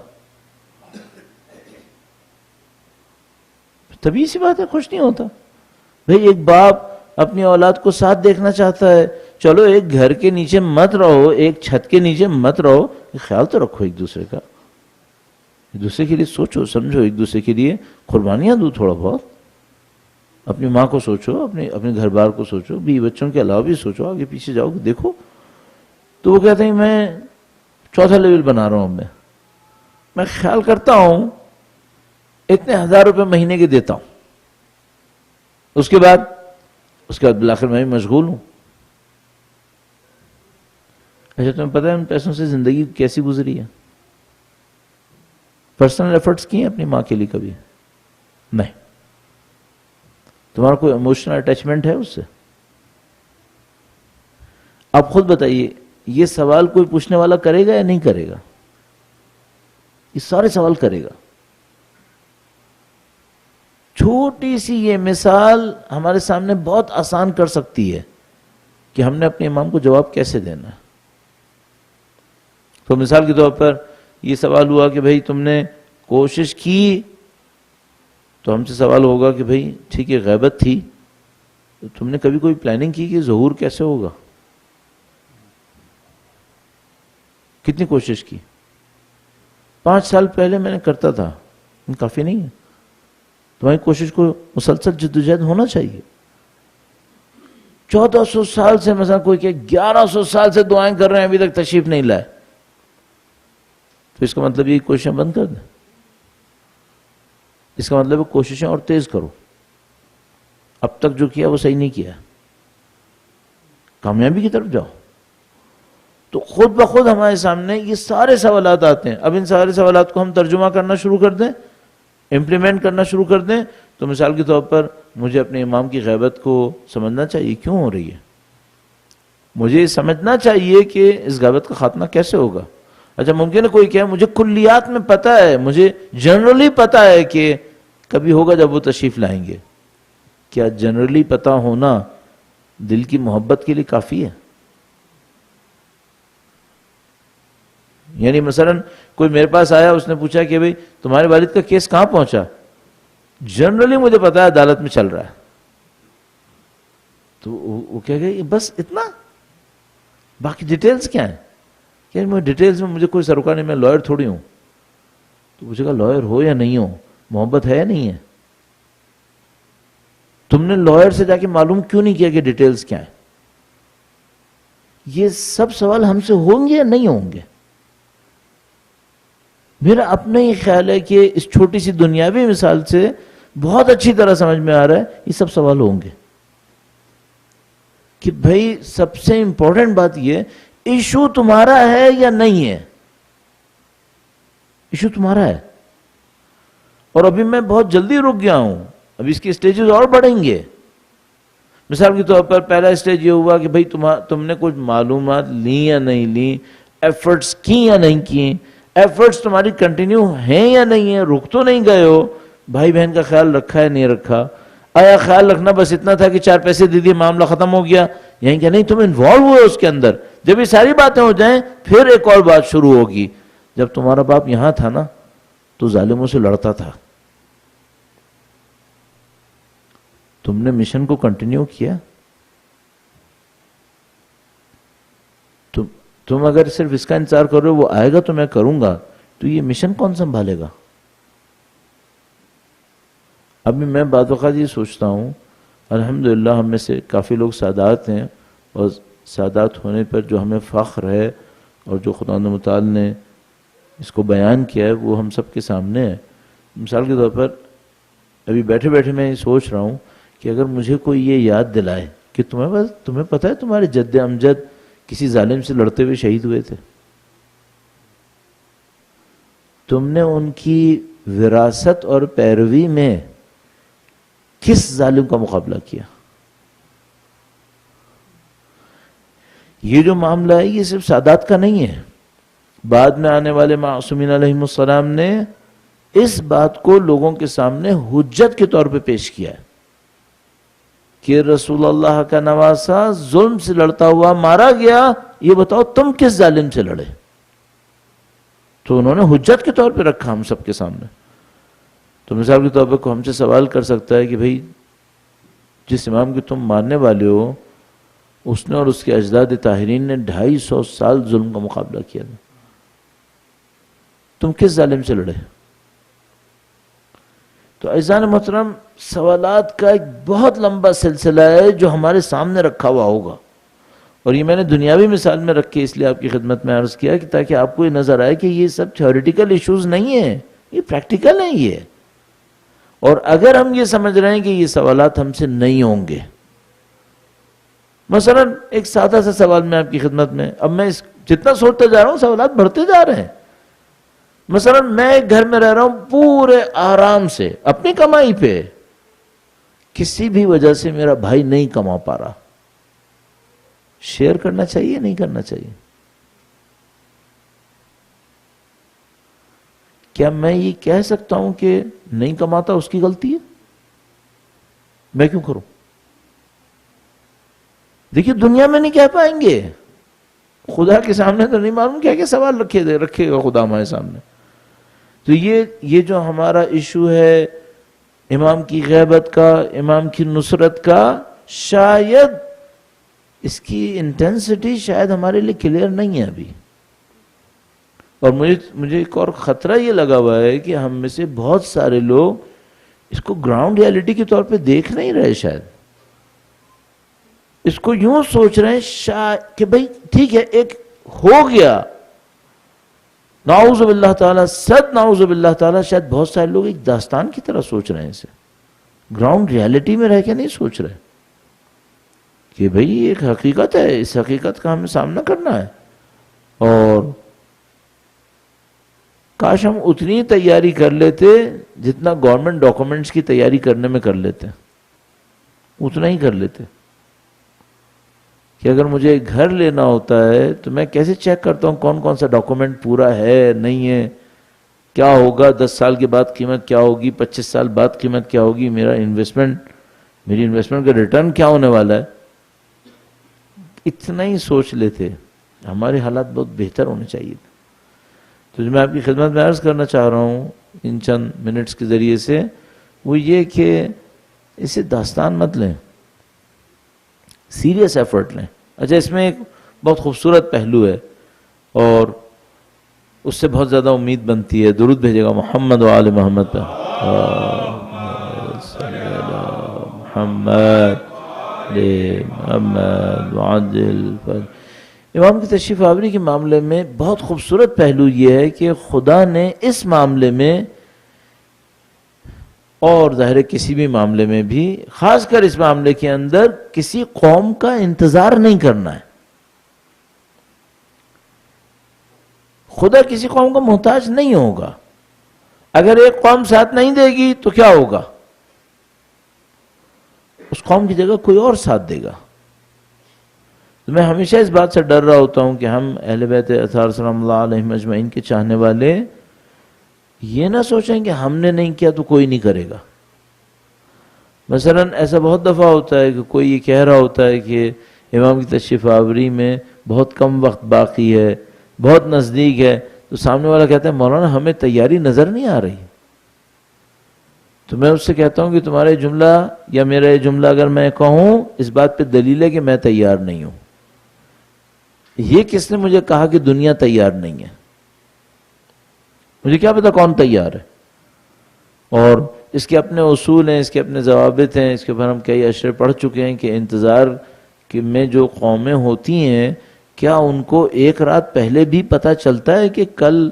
طبیعی سی بات ہے خوش نہیں ہوتا۔ بھئی ایک باپ اپنی اولاد کو ساتھ دیکھنا چاہتا ہے، چلو ایک گھر کے نیچے مت رہو، ایک چھت کے نیچے مت رہو، خیال تو رکھو ایک دوسرے کا، ایک دوسرے کے لیے سوچو سمجھو، ایک دوسرے کے لیے قربانیاں دو تھوڑا بہت، اپنی ماں کو سوچو، اپنے گھر بار کو سوچو، بیوی بچوں کے علاوہ بھی سوچو، آگے پیچھے جاؤ دیکھو۔ تو وہ کہتے ہیں میں 4تھا لیول بنا رہا ہوں، میں خیال کرتا ہوں اتنے 1000 روپے مہینے کے دیتا ہوں، اس کے بعد بالآخر میں بھی مشغول ہوں۔ اچھا تمہیں پتہ ہے ان پیسوں سے زندگی کیسی گزری ہے؟ پرسنل ایفرٹس کیے اپنی ماں کے لیے کبھی؟ نہیں۔ تمہارا کوئی ایموشنل اٹیچمنٹ ہے اس سے؟ آپ خود بتائیے، یہ سوال کوئی پوچھنے والا کرے گا یا نہیں کرے گا؟ یہ سارے سوال کرے گا۔ چھوٹی سی یہ مثال ہمارے سامنے بہت آسان کر سکتی ہے کہ ہم نے اپنے امام کو جواب کیسے دینا ہے۔ تو مثال کے طور پر یہ سوال ہوا کہ بھئی تم نے کوشش کی، تو ہم سے سوال ہوگا کہ بھئی ٹھیک ہے غیبت تھی، تو تم نے کبھی کوئی پلاننگ کی کہ ظہور کیسے ہوگا؟ کتنی کوشش کی؟ 5 سال پہلے میں نے کرتا تھا، کافی نہیں ہے، تمہاری کوشش کو مسلسل جدوجہد ہونا چاہیے۔ 1400 سال سے مثلا کوئی کہ 1100 سال سے دعائیں کر رہے ہیں ابھی تک تشریف نہیں لائے، تو اس کا مطلب یہ کوششیں بند کر دیں، اس کا مطلب ہے کوششیں اور تیز کرو، اب تک جو کیا وہ صحیح نہیں کیا، کامیابی کی طرف جاؤ۔ تو خود بخود ہمارے سامنے یہ سارے سوالات آتے ہیں۔ اب ان سارے سوالات کو ہم ترجمہ کرنا شروع کر دیں، امپلیمنٹ کرنا شروع کر دیں، تو مثال کے طور پر مجھے اپنے امام کی غیبت کو سمجھنا چاہیے کیوں ہو رہی ہے، مجھے سمجھنا چاہیے کہ اس غیبت کا خاتمہ کیسے ہوگا۔ اچھا ممکن ہے کوئی کہے مجھے کلیات میں پتہ ہے، مجھے جنرلی پتہ ہے کہ کبھی ہوگا جب وہ تشریف لائیں گے۔ کیا جنرلی پتہ ہونا دل کی محبت کے لیے کافی ہے؟ یعنی مثلا کوئی میرے پاس آیا، اس نے پوچھا کہ بھئی تمہارے والد کا کیس کہاں پہنچا؟ جنرلی مجھے پتا ہے عدالت میں چل رہا ہے، تو وہ کہہ گئے بس اتنا، باقی ڈیٹیلز کیا ہیں؟ کہ میں ڈیٹیلز میں مجھے کوئی سروکار نہیں، میں لائر تھوڑی ہوں۔ تو پوچھے گا لائر ہو یا نہیں ہو، محبت ہے یا نہیں ہے؟ تم نے لائر سے جا کے معلوم کیوں نہیں کیا کہ ڈیٹیلز کیا ہیں؟ یہ سب سوال ہم سے ہوں گے یا نہیں ہوں گے؟ میرا اپنا ہی خیال ہے کہ اس چھوٹی سی دنیاوی مثال سے بہت اچھی طرح سمجھ میں آ رہا ہے یہ سب سوال ہوں گے کہ بھائی سب سے امپورٹنٹ بات یہ، ایشو تمہارا ہے یا نہیں ہے؟ ایشو تمہارا ہے، اور ابھی میں بہت جلدی رک گیا ہوں، ابھی اس کی سٹیجز اور بڑھیں گے۔ مثال کے طور پر پہلا سٹیج یہ ہوا کہ بھائی تم نے کچھ معلومات لی یا نہیں لی، ایفرٹس کی یا نہیں کی، ایفرٹس تمہاری کنٹینیو ہیں یا نہیں ہیں، رک تو نہیں گئے ہو، بھائی بہن کا خیال رکھا ہے نہیں رکھا، آیا خیال رکھنا بس اتنا تھا کہ 4 پیسے دے دیے معاملہ ختم ہو گیا، یہیں کہ نہیں تم انوالو ہوئے اس کے اندر۔ جب یہ ساری باتیں ہو جائیں پھر ایک اور بات شروع ہوگی، جب تمہارا باپ یہاں تھا نا تو ظالموں سے لڑتا تھا، تم نے مشن کو کنٹینیو کیا؟ تم اگر صرف اس کا انتظار کر رہے ہو وہ آئے گا تو میں کروں گا، تو یہ مشن کون سنبھالے گا؟ ابھی میں بعض اوقات یہ سوچتا ہوں، الحمدللہ ہم میں سے کافی لوگ سادات ہیں، اور سادات ہونے پر جو ہمیں فخر ہے اور جو خدا متعال نے اس کو بیان کیا ہے وہ ہم سب کے سامنے ہے۔ مثال کے طور پر ابھی بیٹھے بیٹھے میں یہ سوچ رہا ہوں کہ اگر مجھے کوئی یہ یاد دلائے کہ تمہیں پتہ ہے تمہارے جد امجد کسی ظالم سے لڑتے ہوئے شہید ہوئے تھے، تم نے ان کی وراثت اور پیروی میں کس ظالم کا مقابلہ کیا؟ یہ جو معاملہ ہے یہ صرف سادات کا نہیں ہے، بعد میں آنے والے معصومین علیہم السلام نے اس بات کو لوگوں کے سامنے حجت کے طور پہ پیش کیا ہے کہ رسول اللہ کا نواسہ ظلم سے لڑتا ہوا مارا گیا، یہ بتاؤ تم کس ظالم سے لڑے؟ تو انہوں نے حجت کے طور پہ رکھا ہم سب کے سامنے. تو مثال کے طور پہ کوئی ہم سے سوال کر سکتا ہے کہ بھئی جس امام کی تم ماننے والے ہو اس نے اور اس کے اجداد طاہرین نے 250 سال ظلم کا مقابلہ کیا تھا، تم کس ظالم سے لڑے؟ تو عزیزان محترم، سوالات کا ایک بہت لمبا سلسلہ ہے جو ہمارے سامنے رکھا ہوا ہوگا، اور یہ میں نے دنیاوی مثال میں رکھ کے اس لیے آپ کی خدمت میں عرض کیا کہ تاکہ آپ کو یہ نظر آئے کہ یہ سب تھیوریٹیکل ایشوز نہیں ہیں، یہ پریکٹیکل ہیں یہ. اور اگر ہم یہ سمجھ رہے ہیں کہ یہ سوالات ہم سے نہیں ہوں گے، مثلا ایک سادہ سا سوال میں آپ کی خدمت میں، اب میں جتنا سوچتا جا رہا ہوں سوالات بڑھتے جا رہے ہیں. مثلا میں ایک گھر میں رہ رہا ہوں پورے آرام سے اپنی کمائی پہ، کسی بھی وجہ سے میرا بھائی نہیں کما پا رہا، شیئر کرنا چاہیے نہیں کرنا چاہیے؟ کیا میں یہ کہہ سکتا ہوں کہ نہیں کماتا اس کی غلطی ہے، میں کیوں کروں؟ دیکھیے دنیا میں نہیں کہہ پائیں گے، خدا کے سامنے تو نہیں معلوم کیا سوال رکھے گا خدا ہمارے سامنے. تو یہ جو ہمارا ایشو ہے امام کی غیبت کا، امام کی نصرت کا، شاید اس کی انٹینسٹی شاید ہمارے لیے کلیئر نہیں ہے ابھی. اور مجھے ایک اور خطرہ یہ لگا ہوا ہے کہ ہم میں سے بہت سارے لوگ اس کو گراؤنڈ ریالٹی کے طور پہ دیکھ نہیں رہے، شاید اس کو یوں سوچ رہے ہیں کہ بھئی ٹھیک ہے ایک ہو گیا، نعوذ باللہ تعالیٰ، صد نعوذ باللہ تعالیٰ، شاید بہت سارے لوگ ایک داستان کی طرح سوچ رہے ہیں اسے، گراؤنڈ ریالٹی میں رہ کے نہیں سوچ رہے کہ بھئی یہ ایک حقیقت ہے، اس حقیقت کا ہمیں سامنا کرنا ہے. اور کاش ہم اتنی تیاری کر لیتے جتنا گورنمنٹ ڈاکومنٹس کی تیاری کرنے میں کر لیتے، اتنا ہی کر لیتے. کہ اگر مجھے گھر لینا ہوتا ہے تو میں کیسے چیک کرتا ہوں کون کون سا ڈاکومنٹ پورا ہے نہیں ہے، کیا ہوگا 10 سال کے بعد قیمت کیا ہوگی، 25 سال بعد قیمت کیا ہوگی، میری انویسٹمنٹ کا ریٹرن کیا ہونے والا ہے. اتنا ہی سوچ لیتے، ہمارے حالات بہت بہتر ہونے چاہیے. تو جو میں آپ کی خدمت میں عرض کرنا چاہ رہا ہوں ان چند منٹس کے ذریعے سے، وہ یہ کہ اسے داستان مت لیں، سیریس ایفرٹ لیں. اچھا اس میں ایک بہت خوبصورت پہلو ہے اور اس سے بہت زیادہ امید بنتی ہے. درود بھیجے گا محمد و آل محمد پہ. محمد وعجل. امام کی تشریف آوری کے معاملے میں بہت خوبصورت پہلو یہ ہے کہ خدا نے اس معاملے میں اور ظاہر کسی بھی معاملے میں بھی، خاص کر اس معاملے کے اندر کسی قوم کا انتظار نہیں کرنا ہے. خدا کسی قوم کا محتاج نہیں ہوگا. اگر ایک قوم ساتھ نہیں دے گی تو کیا ہوگا؟ اس قوم کی جگہ کوئی اور ساتھ دے گا. تو میں ہمیشہ اس بات سے ڈر رہا ہوتا ہوں کہ ہم اہل بیت اطہار صلی اللہ علیہ مجمعین کے چاہنے والے یہ نہ سوچیں کہ ہم نے نہیں کیا تو کوئی نہیں کرے گا. مثلا ایسا بہت دفعہ ہوتا ہے کہ کوئی یہ کہہ رہا ہوتا ہے کہ امام کی تشریف آوری میں بہت کم وقت باقی ہے، بہت نزدیک ہے، تو سامنے والا کہتا ہے مولانا ہمیں تیاری نظر نہیں آ رہی. تو میں اس سے کہتا ہوں کہ تمہارے جملہ یا میرا یہ جملہ اگر میں کہوں اس بات پہ دلیل ہے کہ میں تیار نہیں ہوں. یہ کس نے مجھے کہا کہ دنیا تیار نہیں ہے؟ مجھے کیا پتا کون تیار ہے؟ اور اس کے اپنے اصول ہیں، اس کے اپنے ضوابط ہیں، اس کے اوپر ہم کئی اشرے پڑھ چکے ہیں کہ انتظار میں جو قومیں ہوتی ہیں کیا ان کو ایک رات پہلے بھی پتہ چلتا ہے کہ کل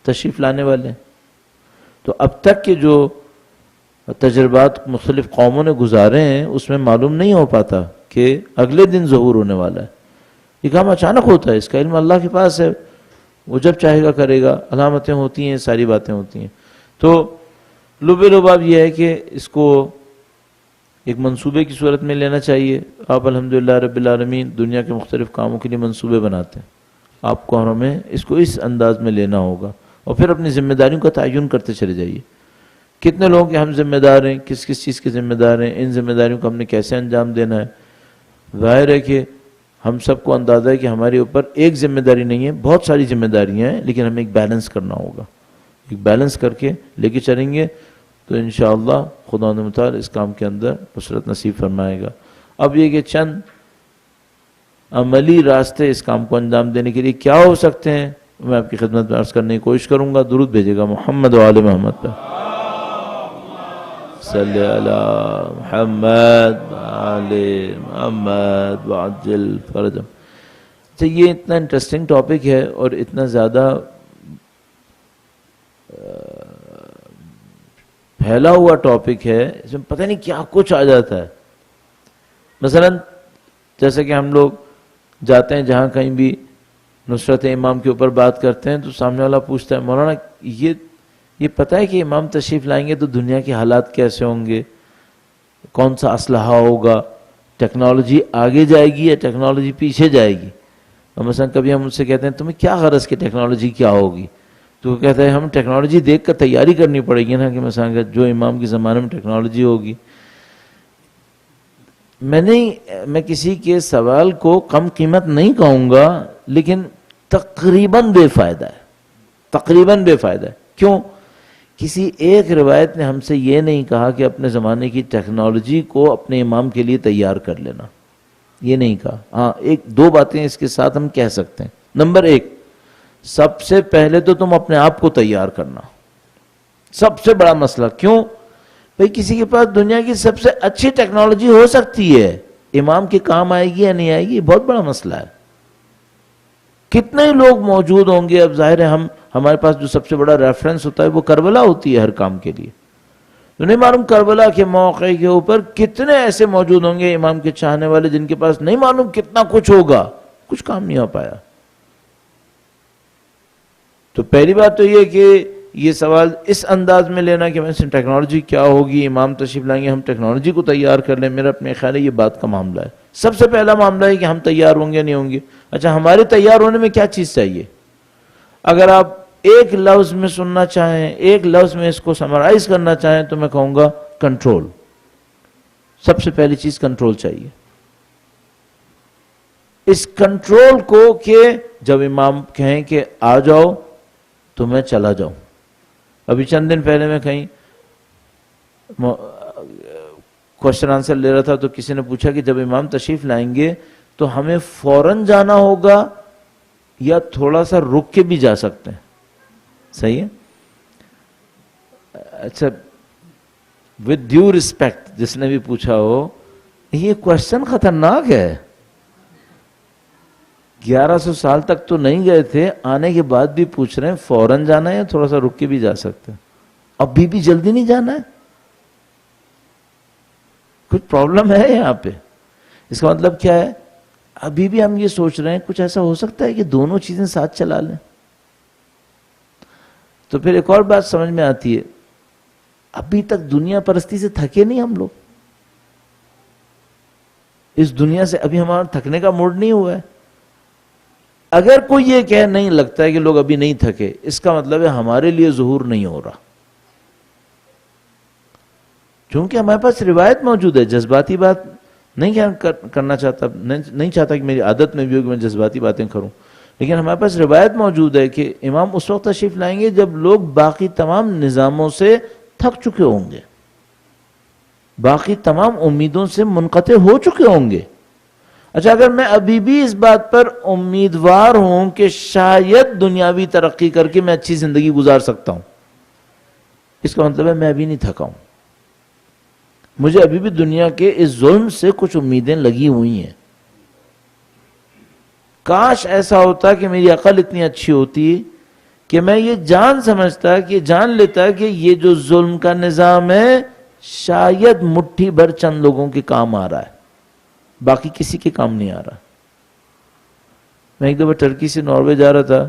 تشریف لانے والے ہیں؟ تو اب تک کے جو تجربات مختلف قوموں نے گزارے ہیں اس میں معلوم نہیں ہو پاتا کہ اگلے دن ظہور ہونے والا ہے. یہ کام اچانک ہوتا ہے، اس کا علم اللہ کے پاس ہے. وہ جب چاہے گا کرے گا. علامتیں ہوتی ہیں, ساری باتیں ہوتی ہیں. تو لب لباب یہ ہے کہ اس کو ایک منصوبے کی صورت میں لینا چاہیے. آپ الحمدللہ رب العالمین دنیا کے مختلف کاموں کے لیے منصوبے بناتے ہیں. آپ کو اور ہمیں اس کو اس انداز میں لینا ہوگا, اور پھر اپنی ذمہ داریوں کا تعین کرتے چلے جائیے. کتنے لوگوں کے ہم ذمہ دار ہیں, کس کس چیز کے ذمہ دار ہیں, ان ذمہ داریوں کو ہم نے کیسے انجام دینا ہے. ظاہر ہے کہ ہم سب کو اندازہ ہے کہ ہمارے اوپر ایک ذمہ داری نہیں ہے, بہت ساری ذمہ داریاں ہیں, لیکن ہمیں ایک بیلنس کرنا ہوگا. ایک بیلنس کر کے لے کے چلیں گے تو انشاءاللہ خدا متعال اس کام کے اندر نصرت نصیب فرمائے گا. اب یہ کہ چند عملی راستے اس کام کو انجام دینے کے لیے کیا ہو سکتے ہیں, میں آپ کی خدمت میں عرض کرنے کی کوشش کروں گا. درود بھیجے گا محمد و آل محمد پہ. صلی علی محمد آل محمد وعجل فرجم. اچھا, یہ اتنا انٹرسٹنگ ٹاپک ہے اور اتنا زیادہ پھیلا ہوا ٹاپک ہے, اس میں پتہ نہیں کیا کچھ آ جاتا ہے. مثلا جیسے کہ ہم لوگ جاتے ہیں جہاں کہیں بھی نصرت امام کے اوپر بات کرتے ہیں تو سامنے والا پوچھتا ہے مولانا یہ پتہ ہے کہ امام تشریف لائیں گے تو دنیا کے حالات کیسے ہوں گے, کون سا اسلحہ ہوگا, ٹیکنالوجی آگے جائے گی یا ٹیکنالوجی پیچھے جائے گی. اور مثلا کبھی ہم ان سے کہتے ہیں تمہیں کیا غرض کہ ٹیکنالوجی کیا ہوگی, تو وہ کہتا ہے ہم ٹیکنالوجی دیکھ کر تیاری کرنی پڑے گی نا, کہ مثلا جو امام کے زمانے میں ٹیکنالوجی ہوگی. میں کسی کے سوال کو کم قیمت نہیں کہوں گا, لیکن تقریباً بے فائدہ ہے, تقریباً بے فائدہ ہے. کیوں؟ کسی ایک روایت نے ہم سے یہ نہیں کہا کہ اپنے زمانے کی ٹیکنالوجی کو اپنے امام کے لیے تیار کر لینا, یہ نہیں کہا. ہاں, ایک دو باتیں اس کے ساتھ ہم کہہ سکتے ہیں. نمبر ایک, سب سے پہلے تو تم اپنے آپ کو تیار کرنا, سب سے بڑا مسئلہ. کیوں بھئی, کسی کے پاس دنیا کی سب سے اچھی ٹیکنالوجی ہو سکتی ہے, امام کے کام آئے گی یا نہیں آئے گی, بہت بڑا مسئلہ ہے. کتنے لوگ موجود ہوں گے. اب ظاہر ہے ہمارے پاس جو سب سے بڑا ریفرنس ہوتا ہے وہ کربلا ہوتی ہے ہر کام کے لیے. تو نہیں معلوم کربلا کے موقع کے اوپر کتنے ایسے موجود ہوں گے امام کے چاہنے والے جن کے پاس نہیں معلوم کتنا کچھ ہوگا, کچھ کام نہیں ہو پایا. تو پہلی بات تو یہ کہ یہ سوال اس انداز میں لینا کہ ویسے ٹیکنالوجی کیا ہوگی, امام تشریف لائیں گے, ہم ٹیکنالوجی کو تیار کر لیں, میرا اپنے خیال ہے یہ بات کا معاملہ ہے. سب سے پہلا معاملہ ہے کہ ہم تیار ہوں گے نہیں ہوں گے. اچھا, ہمارے تیار ہونے میں کیا چیز چاہیے؟ اگر آپ ایک لفظ میں سننا چاہیں, ایک لفظ میں اس کو سمرائز کرنا چاہیں, تو میں کہوں گا کنٹرول. سب سے پہلی چیز کنٹرول چاہیے. اس کنٹرول کو کہ جب امام کہیں کہ آ جاؤ تو میں چلا جاؤں. ابھی چند دن پہلے میں کہیں کوشچن آنسر لے رہا تھا تو کسی نے پوچھا کہ جب امام تشریف لائیں گے تو ہمیں فوراً جانا ہوگا یا تھوڑا سا رک کے بھی جا سکتے ہیں. صحیح ہے. اچھا, ود ڈیو ریسپیکٹ جس نے بھی پوچھا ہو, یہ کوشچن خطرناک ہے. 1100 سال تک تو نہیں گئے تھے, آنے کے بعد بھی پوچھ رہے ہیں فوراً جانا ہے یا تھوڑا سا رک کے بھی جا سکتے ہیں. ابھی بھی جلدی نہیں جانا ہے, کچھ پرابلم ہے یہاں پہ. اس کا مطلب کیا ہے؟ ابھی بھی ہم یہ سوچ رہے ہیں کچھ ایسا ہو سکتا ہے کہ دونوں چیزیں ساتھ چلا لیں. تو پھر ایک اور بات سمجھ میں آتی ہے, ابھی تک دنیا پرستی سے تھکے نہیں ہم لوگ. اس دنیا سے ابھی ہمارا تھکنے کا موڈ نہیں ہوا ہے. اگر کوئی یہ کہہ نہیں لگتا ہے کہ لوگ ابھی نہیں تھکے, اس کا مطلب ہے ہمارے لیے ظہور نہیں ہو رہا. چونکہ ہمارے پاس روایت موجود ہے. جذباتی بات نہیں کرنا چاہتا, نہیں چاہتا کہ میری عادت میں بھی ہو کہ میں جذباتی باتیں کروں, لیکن ہمارے پاس روایت موجود ہے کہ امام اس وقت تشریف لائیں گے جب لوگ باقی تمام نظاموں سے تھک چکے ہوں گے, باقی تمام امیدوں سے منقطع ہو چکے ہوں گے. اچھا, اگر میں ابھی بھی اس بات پر امیدوار ہوں کہ شاید دنیاوی ترقی کر کے میں اچھی زندگی گزار سکتا ہوں, اس کا مطلب ہے میں ابھی نہیں تھکا ہوں. مجھے ابھی بھی دنیا کے اس ظلم سے کچھ امیدیں لگی ہوئی ہیں. کاش ایسا ہوتا کہ میری عقل اتنی اچھی ہوتی کہ میں یہ جان لیتا کہ یہ جو ظلم کا نظام ہے شاید مٹھی بھر چند لوگوں کے کام آ رہا ہے, باقی کسی کے کام نہیں آ رہا. میں ایک دفعہ ٹرکی سے ناروے جا رہا تھا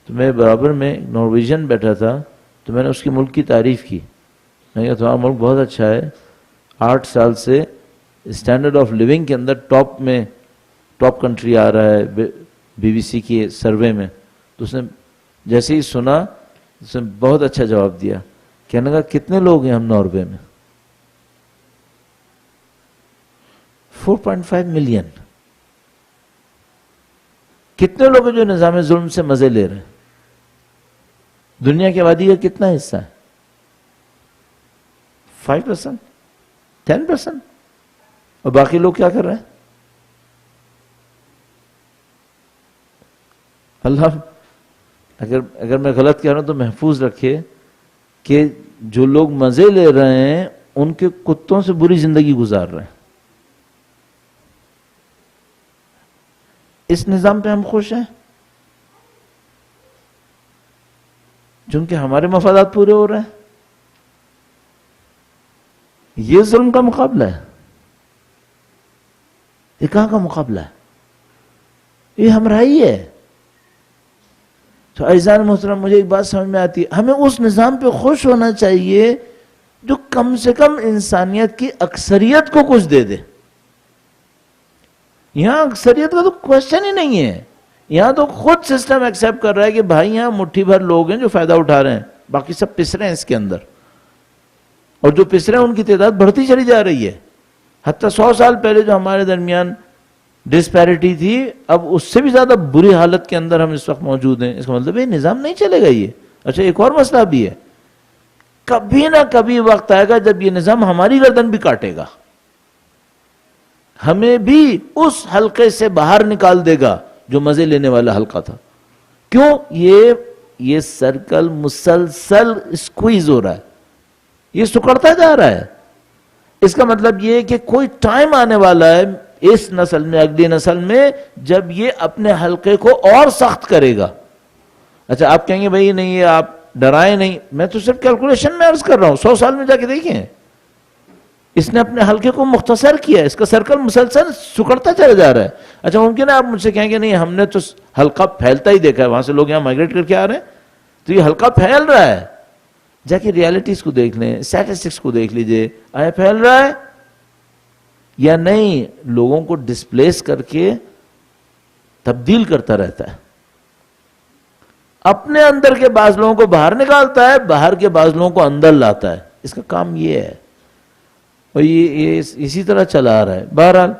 تو میرے برابر میں نارویجین بیٹھا تھا، تو میں نے اس کے ملک کی تعریف کی. میں کہا تمہارا ملک بہت اچھا ہے، 8 سال سے اسٹینڈرڈ آف لیونگ کے اندر ٹاپ کنٹری آ رہا ہے بی بی سی کی سروے میں. تو اس نے جیسے ہی سنا اس نے بہت اچھا جواب دیا. کہنے لگا کتنے لوگ ہیں ہم ناروے میں؟ 4.5 ملین. کتنے لوگ ہیں جو نظام ظلم سے مزے لے رہے ہیں؟ دنیا کی آبادی کا کتنا حصہ ہے؟ 5%، 10%. اور باقی لوگ کیا کر رہے ہیں؟ اللہ اگر میں غلط کہہ رہا ہوں تو محفوظ رکھے کہ جو لوگ مزے لے رہے ہیں ان کے کتوں سے بری زندگی گزار رہے ہیں. اس نظام پہ ہم خوش ہیں جن کے ہمارے مفادات پورے ہو رہے ہیں. یہ ظلم کا مقابلہ ہے. یہ کہاں کا مقابلہ ہے؟ یہ ہمراہی ہے. تو عزیزان محترم، مجھے ایک بات سمجھ میں آتی ہے، ہمیں اس نظام پہ خوش ہونا چاہیے جو کم سے کم انسانیت کی اکثریت کو کچھ دے دے. یہاں اکثریت کا تو کوشچن ہی نہیں ہے. یہاں تو خود سسٹم ایکسیپٹ کر رہا ہے کہ بھائی یہاں مٹھی بھر لوگ ہیں جو فائدہ اٹھا رہے ہیں، باقی سب پس رہے ہیں اس کے اندر. اور جو پس رہے ہیں ان کی تعداد بڑھتی چلی جا رہی ہے. حتیٰ 100 سال پہلے جو ہمارے درمیان ڈسپیرٹی تھی، اب اس سے بھی زیادہ بری حالت کے اندر ہم اس وقت موجود ہیں. اس کا مطلب یہ نظام نہیں چلے گا. یہ اچھا ایک اور مسئلہ بھی ہے، کبھی نہ کبھی وقت آئے گا جب یہ نظام ہماری گردن بھی کاٹے گا، ہمیں بھی اس حلقے سے باہر نکال دے گا جو مزے لینے والا حلقہ تھا. کیوں؟ یہ سرکل مسلسل اسکویز ہو رہا ہے، یہ سکڑتا جا رہا ہے. اس کا مطلب یہ کہ کوئی ٹائم آنے والا ہے اس نسل میں، اگلی نسل میں، جب یہ اپنے حلقے کو اور سخت کرے گا. اچھا آپ کہیں گے بھائی نہیں یہ آپ ڈرائیں نہیں، میں تو صرف کیلکولیشن میں عرض کر رہا ہوں. 100 سال میں جا کے دیکھیں، اس نے اپنے حلقے کو مختصر کیا، اس کا سرکل مسلسل سکڑتا چلا جا رہا ہے. اچھا ممکن ہے آپ مجھ سے کہیں گے نہیں ہم نے تو حلقہ پھیلتا ہی دیکھا ہے، وہاں سے لوگ یہاں مائگریٹ کر کے آ رہے ہیں، تو یہ حلقہ پھیل رہا ہے. جا کے ریالٹیز کو دیکھ لیں، اسٹیٹسٹکس کو دیکھ لیجئے، آیا پھیل رہا ہے یا نہیں؟ لوگوں کو ڈسپلیس کر کے تبدیل کرتا رہتا ہے. اپنے اندر کے بعض لوگوں کو باہر نکالتا ہے، باہر کے بعض لوگوں کو اندر لاتا ہے. اس کا کام یہ ہے، اور یہ اسی طرح چلا آ رہا ہے. بہرحال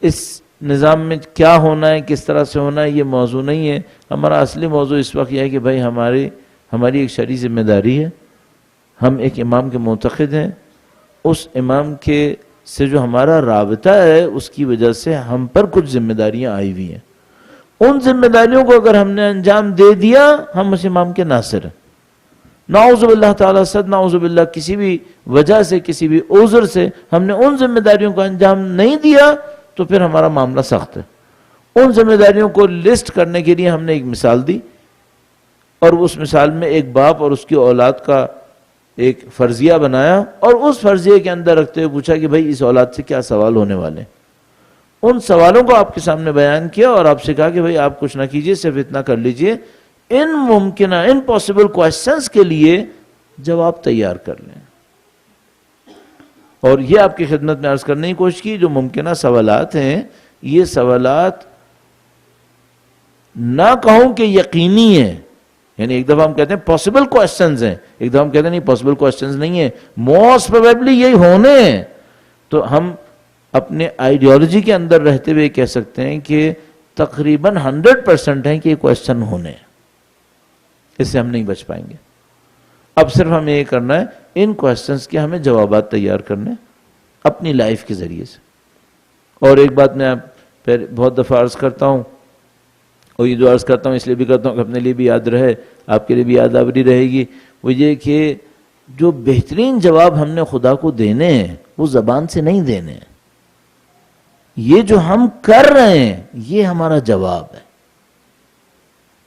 اس نظام میں کیا ہونا ہے، کس طرح سے ہونا ہے، یہ موضوع نہیں ہے. ہمارا اصلی موضوع اس وقت یہ ہے کہ بھائی ہماری ایک شرعی ذمہ داری ہے. ہم ایک امام کے معتقد ہیں، اس امام کے سے جو ہمارا رابطہ ہے اس کی وجہ سے ہم پر کچھ ذمہ داریاں آئی ہوئی ہیں. ان ذمہ داریوں کو اگر ہم نے انجام دے دیا ہم اس امام کے ناصر ہیں. نعوذ باللہ تعالیٰ صد نعوذ باللہ کسی بھی وجہ سے، کسی بھی عذر سے ہم نے ان ذمہ داریوں کو انجام نہیں دیا تو پھر ہمارا معاملہ سخت ہے. ان ذمہ داریوں کو لسٹ کرنے کے لیے ہم نے ایک مثال دی، اور اس مثال میں ایک باپ اور اس کی اولاد کا ایک فرضیہ بنایا، اور اس فرضیے کے اندر رکھتے ہوئے پوچھا کہ بھائی اس اولاد سے کیا سوال ہونے والے ہیں. ان سوالوں کو آپ کے سامنے بیان کیا اور آپ سے کہا کہ بھئی آپ کچھ نہ کیجئے، صرف اتنا کر لیجئے، ان ممکنہ امپاسبل کویسچنز کے لیے جواب تیار کر لیں. اور یہ آپ کی خدمت میں عرض کرنے کی کوشش کی جو ممکنہ سوالات ہیں، یہ سوالات نہ کہوں کہ یقینی ہیں، یعنی ایک دفعہ ہم کہتے ہیں پاسبل کویسچنز ہیں، ایک دفعہ ہم کہتے ہیں نہیں پاسبل کویسچنز نہیں ہیں، موسٹ پروبیبلی یہی ہونے ہیں. تو ہم اپنے آئیڈیالوجی کے اندر رہتے ہوئے کہہ سکتے ہیں کہ تقریباً 100% ہیں کہ یہ کویسچن ہونے ہیں. اس سے ہم نہیں بچ پائیں گے. اب صرف ہمیں یہ کرنا ہے ان کویسچنز کے ہمیں جوابات تیار کرنے اپنی لائف کے ذریعے سے. اور ایک بات میں بہت دفعہ عرض کرتا ہوں، اور یہ جو عرض کرتا ہوں اس لیے بھی کرتا ہوں کہ اپنے لیے بھی یاد رہے، آپ کے لیے بھی یاد آوری رہے گی، وہ یہ کہ جو بہترین جواب ہم نے خدا کو دینے ہیں وہ زبان سے نہیں دینے ہیں. یہ جو ہم کر رہے ہیں یہ ہمارا جواب ہے.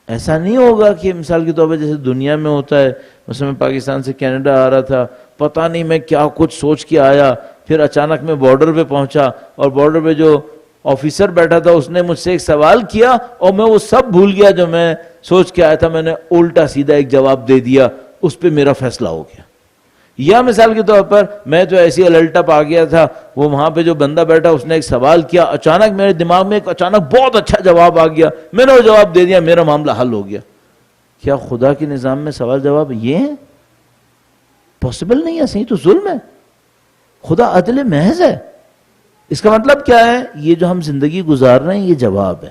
ایسا نہیں ہوگا کہ مثال کے طور پر جیسے دنیا میں ہوتا ہے، مثلا میں پاکستان سے کینیڈا آ رہا تھا، پتہ نہیں میں کیا کچھ سوچ کے آیا، پھر اچانک میں بارڈر پہ پہنچا اور بارڈر پہ جو آفیسر بیٹھا تھا, اس نے مجھ سے ایک سوال کیا اور میں وہ سب بھول گیا جو میں سوچ کے آیا تھا, میں نے الٹا سیدھا ایک جواب دے دیا, اس پہ میرا فیصلہ ہو گیا. یا مثال کے طور پر میں تو ایسی الرٹ اپ آ گیا تھا, وہ وہاں پہ جو بندہ بیٹھا اس نے ایک سوال کیا, اچانک میرے دماغ میں ایک اچانک بہت اچھا جواب آ گیا, میں نے وہ جواب دے دیا, میرا معاملہ حل ہو گیا. کیا خدا کے نظام میں سوال جواب یہ ہے؟ پاسبل نہیں ہے, صحیح تو ظلم ہے. خدا عدل محض ہے. اس کا مطلب کیا ہے؟ یہ جو ہم زندگی گزار رہے ہیں یہ جواب ہے.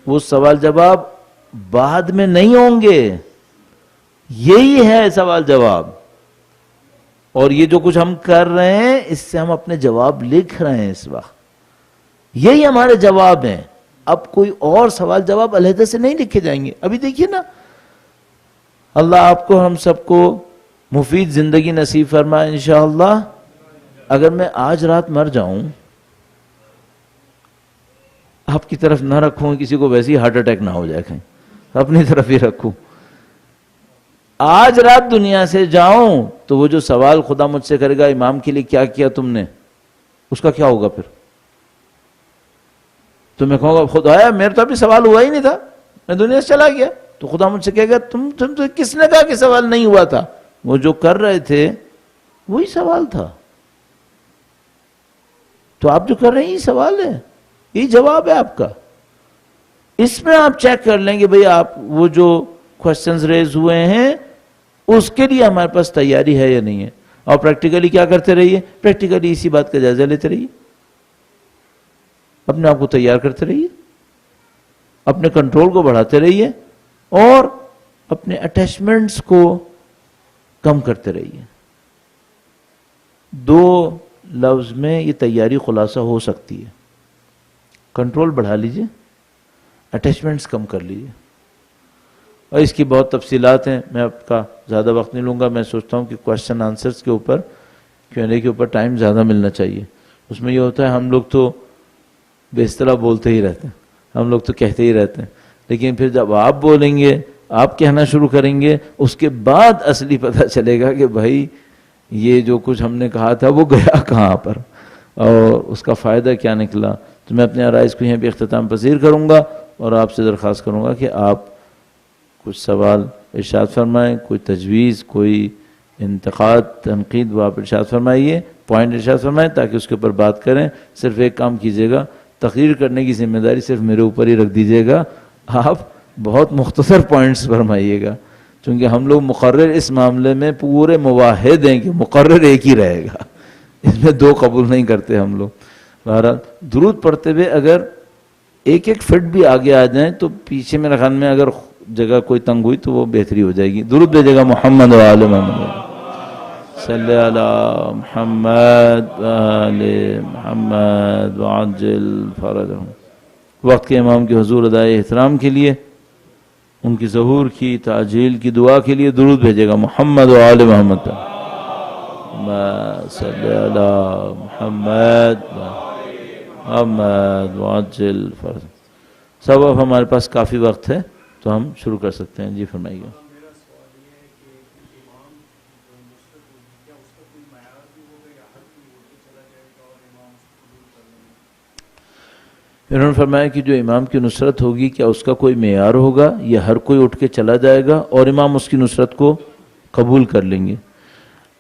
وہ سوال جواب بعد میں نہیں ہوں گے, یہی ہے سوال جواب. اور یہ جو کچھ ہم کر رہے ہیں اس سے ہم اپنے جواب لکھ رہے ہیں اس وقت, یہی ہمارے جواب ہیں. اب کوئی اور سوال جواب علیحدہ سے نہیں لکھے جائیں گے. ابھی دیکھیے نا, اللہ آپ کو ہم سب کو مفید زندگی نصیب فرمائے انشاءاللہ. اگر میں آج رات مر جاؤں, آپ کی طرف نہ رکھوں, کسی کو ویسے ہی ہارٹ اٹیک نہ ہو جائے کہیں, اپنی طرف ہی رکھوں. آج رات دنیا سے جاؤں تو وہ جو سوال خدا مجھ سے کرے گا, امام کے لیے کیا کیا تم نے, اس کا کیا ہوگا پھر؟ تو میں کہوں گا خدایا میرا تو ابھی سوال ہوا ہی نہیں تھا, میں دنیا سے چلا گیا. تو خدا مجھ سے کہے گا تم تو کس نے کہا کہ سوال نہیں ہوا تھا؟ وہ جو کر رہے تھے وہی سوال تھا. تو آپ جو کر رہے ہیں یہ سوال ہے, یہ جواب ہے آپ کا. اس میں آپ چیک کر لیں گے بھئی آپ وہ جو کوشچنز ریز ہوئے ہیں اس کے لیے ہمارے پاس تیاری ہے یا نہیں ہے. اور پریکٹیکلی کیا کرتے رہیے؟ پریکٹیکلی اسی بات کا جائزہ لیتے رہیے, اپنے آپ کو تیار کرتے رہیے, اپنے کنٹرول کو بڑھاتے رہیے اور اپنے اٹیچمنٹس کو کم کرتے رہیے. دو لفظ میں یہ تیاری خلاصہ ہو سکتی ہے. کنٹرول بڑھا لیجئے, اٹیچمنٹس کم کر لیجئے. اور اس کی بہت تفصیلات ہیں, میں آپ کا زیادہ وقت نہیں لوں گا. میں سوچتا ہوں کہ کوشچن آنسرز کے اوپر, Q&A کے اوپر ٹائم زیادہ ملنا چاہیے. اس میں یہ ہوتا ہے ہم لوگ تو بے اصطلاح بولتے ہی رہتے ہیں, ہم لوگ تو کہتے ہی رہتے ہیں, لیکن پھر جب آپ بولیں گے, آپ کہنا شروع کریں گے, اس کے بعد اصلی پتہ چلے گا کہ بھائی یہ جو کچھ ہم نے کہا تھا وہ گیا کہاں پر اور اس کا فائدہ کیا نکلا. تو میں اپنے عرائض کو یہیں پہ اختتام پذیر کروں گا اور آپ سے درخواست کروں گا کہ آپ کچھ سوال ارشاد فرمائیں, کوئی تجویز, کوئی انتقاد, تنقید وہ آپ ارشاد فرمائیے, پوائنٹ ارشاد فرمائیں تاکہ اس کے اوپر بات کریں. صرف ایک کام کیجیے گا, تقریر کرنے کی ذمہ داری صرف میرے اوپر ہی رکھ دیجیے گا. آپ بہت مختصر پوائنٹس فرمائیے گا, چونکہ ہم لوگ مقرر اس معاملے میں پورے مواحد ہیں کہ مقرر ایک ہی رہے گا, اس میں دو قبول نہیں کرتے ہم لوگ. بہرحال درود پڑھتے ہوئے اگر ایک ایک فٹ بھی آگے آ جائیں تو پیچھے میرے خیال میں اگر جگہ کوئی تنگ ہوئی تو وہ بہتری ہو جائے گی. درود بھیجے گا محمد و آل محمد, صلی علی محمد و آل محمد وعجل فرجہم. وقت کے امام کے حضور ادائے احترام کے لیے, ان کی ظہور کی تعجیل کی دعا کے لیے درود بھیجے گا محمد و آل محمد, صلی علی محمد محمد وعجل فرجہم. سب اب ہمارے پاس کافی وقت ہے تو ہم شروع کر سکتے ہیں. جی فرمائیے. انہوں نے فرمایا کہ جو امام کی نصرت ہوگی کیا اس کا کوئی معیار ہوگا یا ہر کوئی اٹھ کے چلا جائے گا اور امام اس کی نصرت کو قبول کر لیں گے؟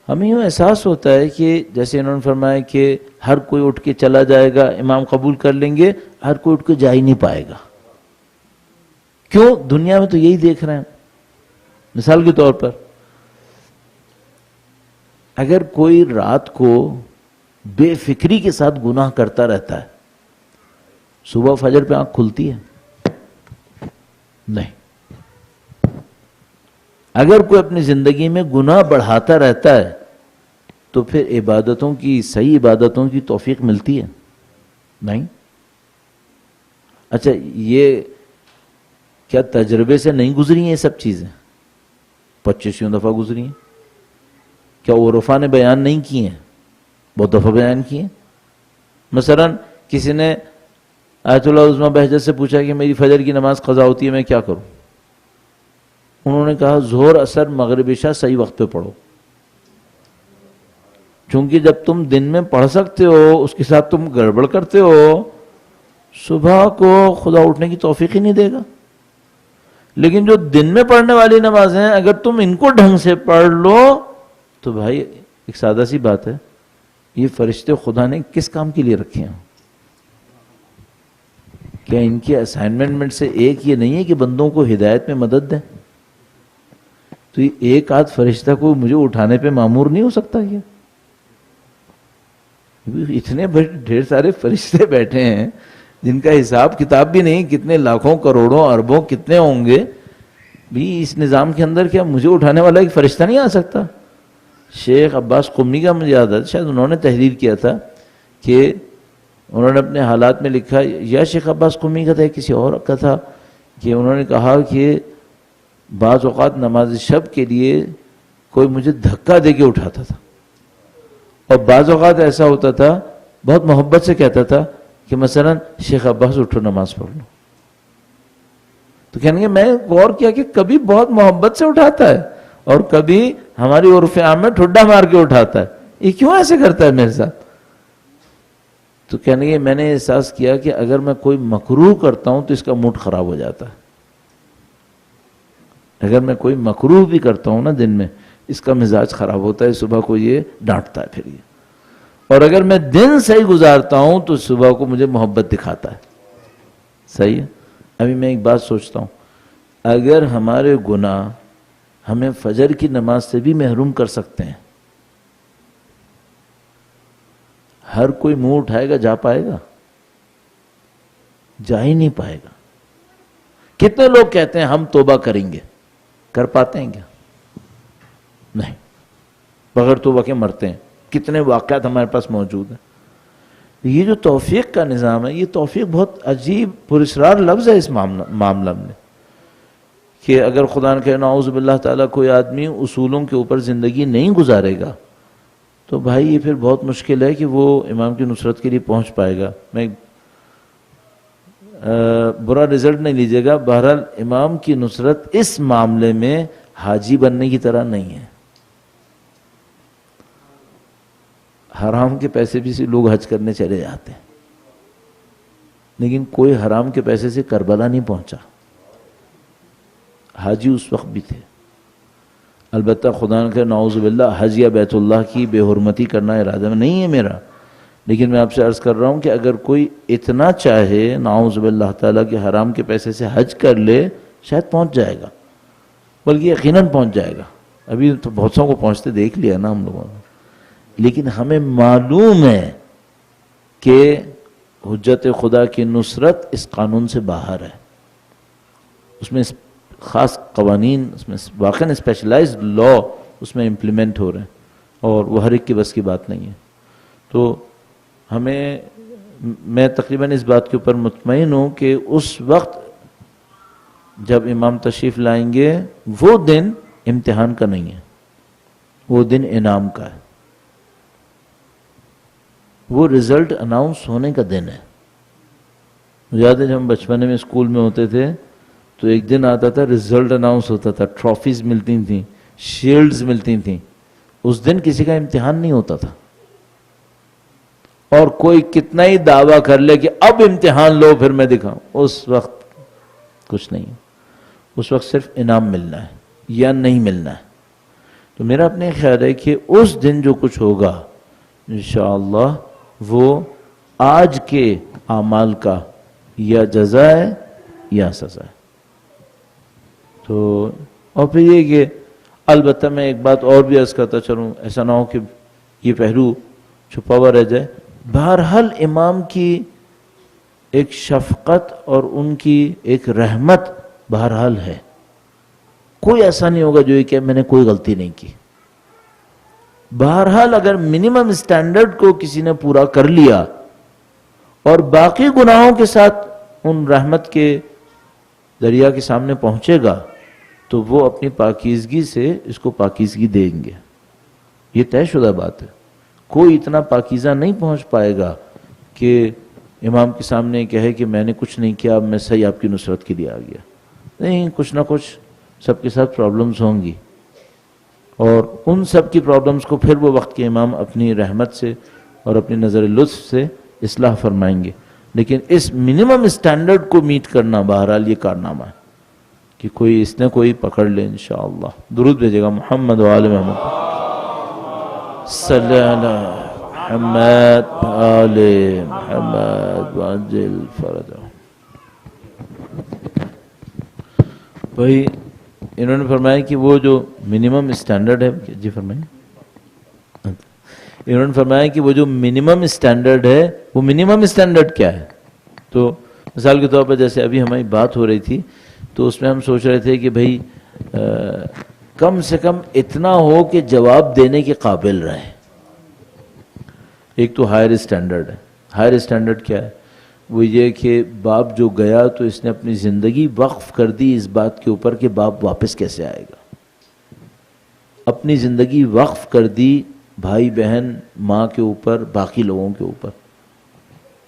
ہمیں یوں احساس ہوتا ہے کہ جیسے انہوں نے فرمایا کہ ہر کوئی اٹھ کے چلا جائے گا, امام قبول کر لیں گے, ہر کوئی اٹھ کے جا ہی نہیں پائے گا. کیوں؟ دنیا میں تو یہی دیکھ رہے ہیں. مثال کے طور پر اگر کوئی رات کو بے فکری کے ساتھ گناہ کرتا رہتا ہے, صبح فجر پہ آنکھ کھلتی ہے؟ نہیں. اگر کوئی اپنی زندگی میں گناہ بڑھاتا رہتا ہے تو پھر عبادتوں کی, صحیح عبادتوں کی توفیق ملتی ہے؟ نہیں. اچھا یہ کیا تجربے سے نہیں گزری ہیں یہ سب چیزیں؟ 25 دفعہ گزری ہیں. کیا عرفا نے بیان نہیں کی ہیں؟ بہت دفعہ بیان کی ہیں. مثلا کسی نے آیت اللہ عظمیٰ بہجت سے پوچھا کہ میری فجر کی نماز قضا ہوتی ہے, میں کیا کروں؟ انہوں نے کہا ظہر, عصر, مغرب, عشاء صحیح وقت پہ پڑھو. چونکہ جب تم دن میں پڑھ سکتے ہو اس کے ساتھ تم گڑبڑ کرتے ہو، صبح کو خدا اٹھنے کی توفیق ہی نہیں دے گا۔ لیکن جو دن میں پڑھنے والی نمازیں ہیں اگر تم ان کو ڈھنگ سے پڑھ لو تو بھائی ایک سادہ سی بات ہے، یہ فرشتے خدا نے کس کام کے لیے رکھے ہیں؟ کیا ان کی اسائنمنٹ میں سے ایک یہ نہیں ہے کہ بندوں کو ہدایت میں مدد دیں؟ تو یہ ایک آدھ فرشتہ کو مجھے اٹھانے پہ مامور نہیں ہو سکتا؟ یہ اتنے ڈھیر سارے فرشتے بیٹھے ہیں جن کا حساب کتاب بھی نہیں، کتنے لاکھوں کروڑوں اربوں کتنے ہوں گے بھی اس نظام کے اندر، کیا مجھے اٹھانے والا ایک فرشتہ نہیں آ سکتا؟ شیخ عباس قمی کا مجھے یاد ہے، شاید انہوں نے تحریر کیا تھا کہ انہوں نے اپنے حالات میں لکھا، یا شیخ عباس قمی کا تھا کسی اور کا تھا، کہ انہوں نے کہا کہ بعض اوقات نماز شب کے لیے کوئی مجھے دھکا دے کے اٹھاتا تھا، اور بعض اوقات ایسا ہوتا تھا بہت محبت سے کہتا تھا کہ مثلا شیخ عباس اٹھو نماز پڑھ لو، تو کہنے گے میں غور کیا کہ کبھی بہت محبت سے اٹھاتا ہے اور کبھی ہماری عرف عام میں ٹھڈا مار کے اٹھاتا ہے، یہ کیوں ایسے کرتا ہے میرے ساتھ؟ تو کہنے گے میں نے احساس کیا کہ اگر میں کوئی مکروہ کرتا ہوں تو اس کا موڈ خراب ہو جاتا ہے، اگر میں کوئی مکروہ بھی کرتا ہوں نا دن میں اس کا مزاج خراب ہوتا ہے، صبح کو یہ ڈانٹتا ہے پھر یہ، اور اگر میں دن صحیح گزارتا ہوں تو صبح کو مجھے محبت دکھاتا ہے۔ صحیح ہے؟ ابھی میں ایک بات سوچتا ہوں، اگر ہمارے گناہ ہمیں فجر کی نماز سے بھی محروم کر سکتے ہیں، ہر کوئی منہ اٹھائے گا جا پائے گا؟ جا ہی نہیں پائے گا۔ کتنے لوگ کہتے ہیں ہم توبہ کریں گے، کر پاتے ہیں کیا؟ نہیں، بغیر توبہ کے مرتے ہیں۔ کتنے واقعات ہمارے پاس موجود ہیں۔ یہ جو توفیق کا نظام ہے، یہ توفیق بہت عجیب پراسرار لفظ ہے اس معاملہ میں، کہ اگر خدا نہ کرے نعوذ باللہ تعالیٰ کوئی آدمی اصولوں کے اوپر زندگی نہیں گزارے گا تو بھائی یہ پھر بہت مشکل ہے کہ وہ امام کی نصرت کے لیے پہنچ پائے گا۔ میں برا رزلٹ نہیں لیجیے گا، بہرحال امام کی نصرت اس معاملے میں حاجی بننے کی طرح نہیں ہے۔ حرام کے پیسے بھی سے لوگ حج کرنے چلے جاتے ہیں، لیکن کوئی حرام کے پیسے سے کربلا نہیں پہنچا۔ حاجی اس وقت بھی تھے۔ البتہ خدا نہ کرے نعوذ باللہ حج یا بیت اللہ کی بے حرمتی کرنا ارادہ میں نہیں ہے میرا، لیکن میں آپ سے عرض کر رہا ہوں کہ اگر کوئی اتنا چاہے نعوذ باللہ تعالیٰ کے حرام کے پیسے سے حج کر لے شاید پہنچ جائے گا، بلکہ یقیناً پہنچ جائے گا۔ ابھی تو بہت سو کو پہنچتے دیکھ لیا نا ہم لوگوں نے، لیکن ہمیں معلوم ہے کہ حجت خدا کی نصرت اس قانون سے باہر ہے، اس میں خاص قوانین، اس میں واقعاً اسپیشلائزڈ لا اس میں امپلیمنٹ ہو رہے ہیں، اور وہ ہر ایک کی بس کی بات نہیں ہے۔ تو میں تقریباً اس بات کے اوپر مطمئن ہوں کہ اس وقت جب امام تشریف لائیں گے وہ دن امتحان کا نہیں ہے، وہ دن انعام کا ہے، وہ رزلٹ اناؤنس ہونے کا دن ہے۔ مجھے یاد ہے جب ہم بچپنے میں اسکول میں ہوتے تھے تو ایک دن آتا تھا رزلٹ اناؤنس ہوتا تھا، ٹرافیز ملتی تھیں، شیلڈز ملتی تھیں، اس دن کسی کا امتحان نہیں ہوتا تھا، اور کوئی کتنا ہی دعویٰ کر لے کہ اب امتحان لو پھر میں دکھاؤں، اس وقت کچھ نہیں، اس وقت صرف انعام ملنا ہے یا نہیں ملنا ہے۔ تو میرا اپنے خیال ہے کہ اس دن جو کچھ ہوگا انشاءاللہ وہ آج کے اعمال کا یا جزا ہے یا سزا ہے۔ تو اور پھر یہ کہ البتہ میں ایک بات اور بھی عرض کرتا چلوں، ایسا نہ ہو کہ یہ پہلو چھپا ہوا رہ جائے، بہرحال امام کی ایک شفقت اور ان کی ایک رحمت بہرحال ہے، کوئی ایسا نہیں ہوگا جو یہ کہ میں نے کوئی غلطی نہیں کی۔ بہرحال اگر منیمم سٹینڈرڈ کو کسی نے پورا کر لیا اور باقی گناہوں کے ساتھ ان رحمت کے دریا کے سامنے پہنچے گا تو وہ اپنی پاکیزگی سے اس کو پاکیزگی دیں گے، یہ طے شدہ بات ہے۔ کوئی اتنا پاکیزہ نہیں پہنچ پائے گا کہ امام کے سامنے کہے کہ میں نے کچھ نہیں کیا، میں صحیح آپ کی نصرت کے لیے آ گیا۔ نہیں، کچھ نہ کچھ سب کے ساتھ پرابلمز ہوں گی، اور ان سب کی پرابلمز کو پھر وہ وقت کے امام اپنی رحمت سے اور اپنی نظر لطف سے اصلاح فرمائیں گے. لیکن اس منیمم اسٹینڈرڈ کو میٹ کرنا بہرحال یہ کارنامہ ہے کہ کوئی اس نے کوئی پکڑ لے انشاءاللہ. درود بھیجے گا محمد و آل محمد صلی اللہ محمد آل محمد وعجل فرجہ. بھائی انہوں نے فرمایا کہ وہ جو منیمم اسٹینڈرڈ ہے، جی فرمائیں. انہوں نے فرمایا کہ وہ جو منیمم اسٹینڈرڈ ہے وہ منیمم اسٹینڈرڈ کیا ہے؟ تو مثال کے طور پر جیسے ابھی ہماری بات ہو رہی تھی تو اس میں ہم سوچ رہے تھے کہ بھائی کم سے کم اتنا ہو کہ جواب دینے کے قابل رہے. ایک تو ہائر اسٹینڈرڈ ہے. ہائر اسٹینڈرڈ کیا ہے؟ وہ یہ کہ باپ جو گیا تو اس نے اپنی زندگی وقف کر دی اس بات کے اوپر کہ باپ واپس کیسے آئے گا. اپنی زندگی وقف کر دی بھائی بہن ماں کے اوپر، باقی لوگوں کے اوپر.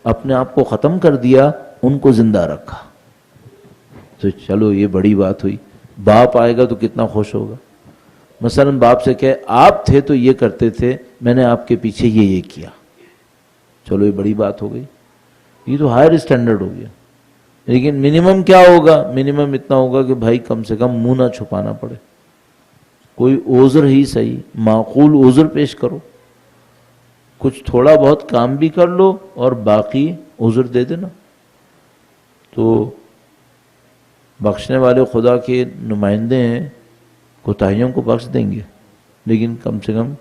اپنے آپ کو ختم کر دیا، ان کو زندہ رکھا. تو چلو یہ بڑی بات ہوئی. باپ آئے گا تو کتنا خوش ہوگا. مثلا باپ سے کہے آپ تھے تو یہ کرتے تھے، میں نے آپ کے پیچھے یہ کیا. چلو یہ بڑی بات ہو گئی. یہ تو ہائر اسٹینڈرڈ ہو گیا. لیکن منیمم کیا ہوگا؟ منیمم اتنا ہوگا کہ بھائی کم سے کم منہ نہ چھپانا پڑے. کوئی عذر ہی صحیح، معقول عذر پیش کرو. کچھ تھوڑا بہت کام بھی کر لو اور باقی عذر دے دینا. تو بخشنے والے خدا کے نمائندے ہیں، کوتاہیوں کو بخش دیں گے، لیکن کم سے کم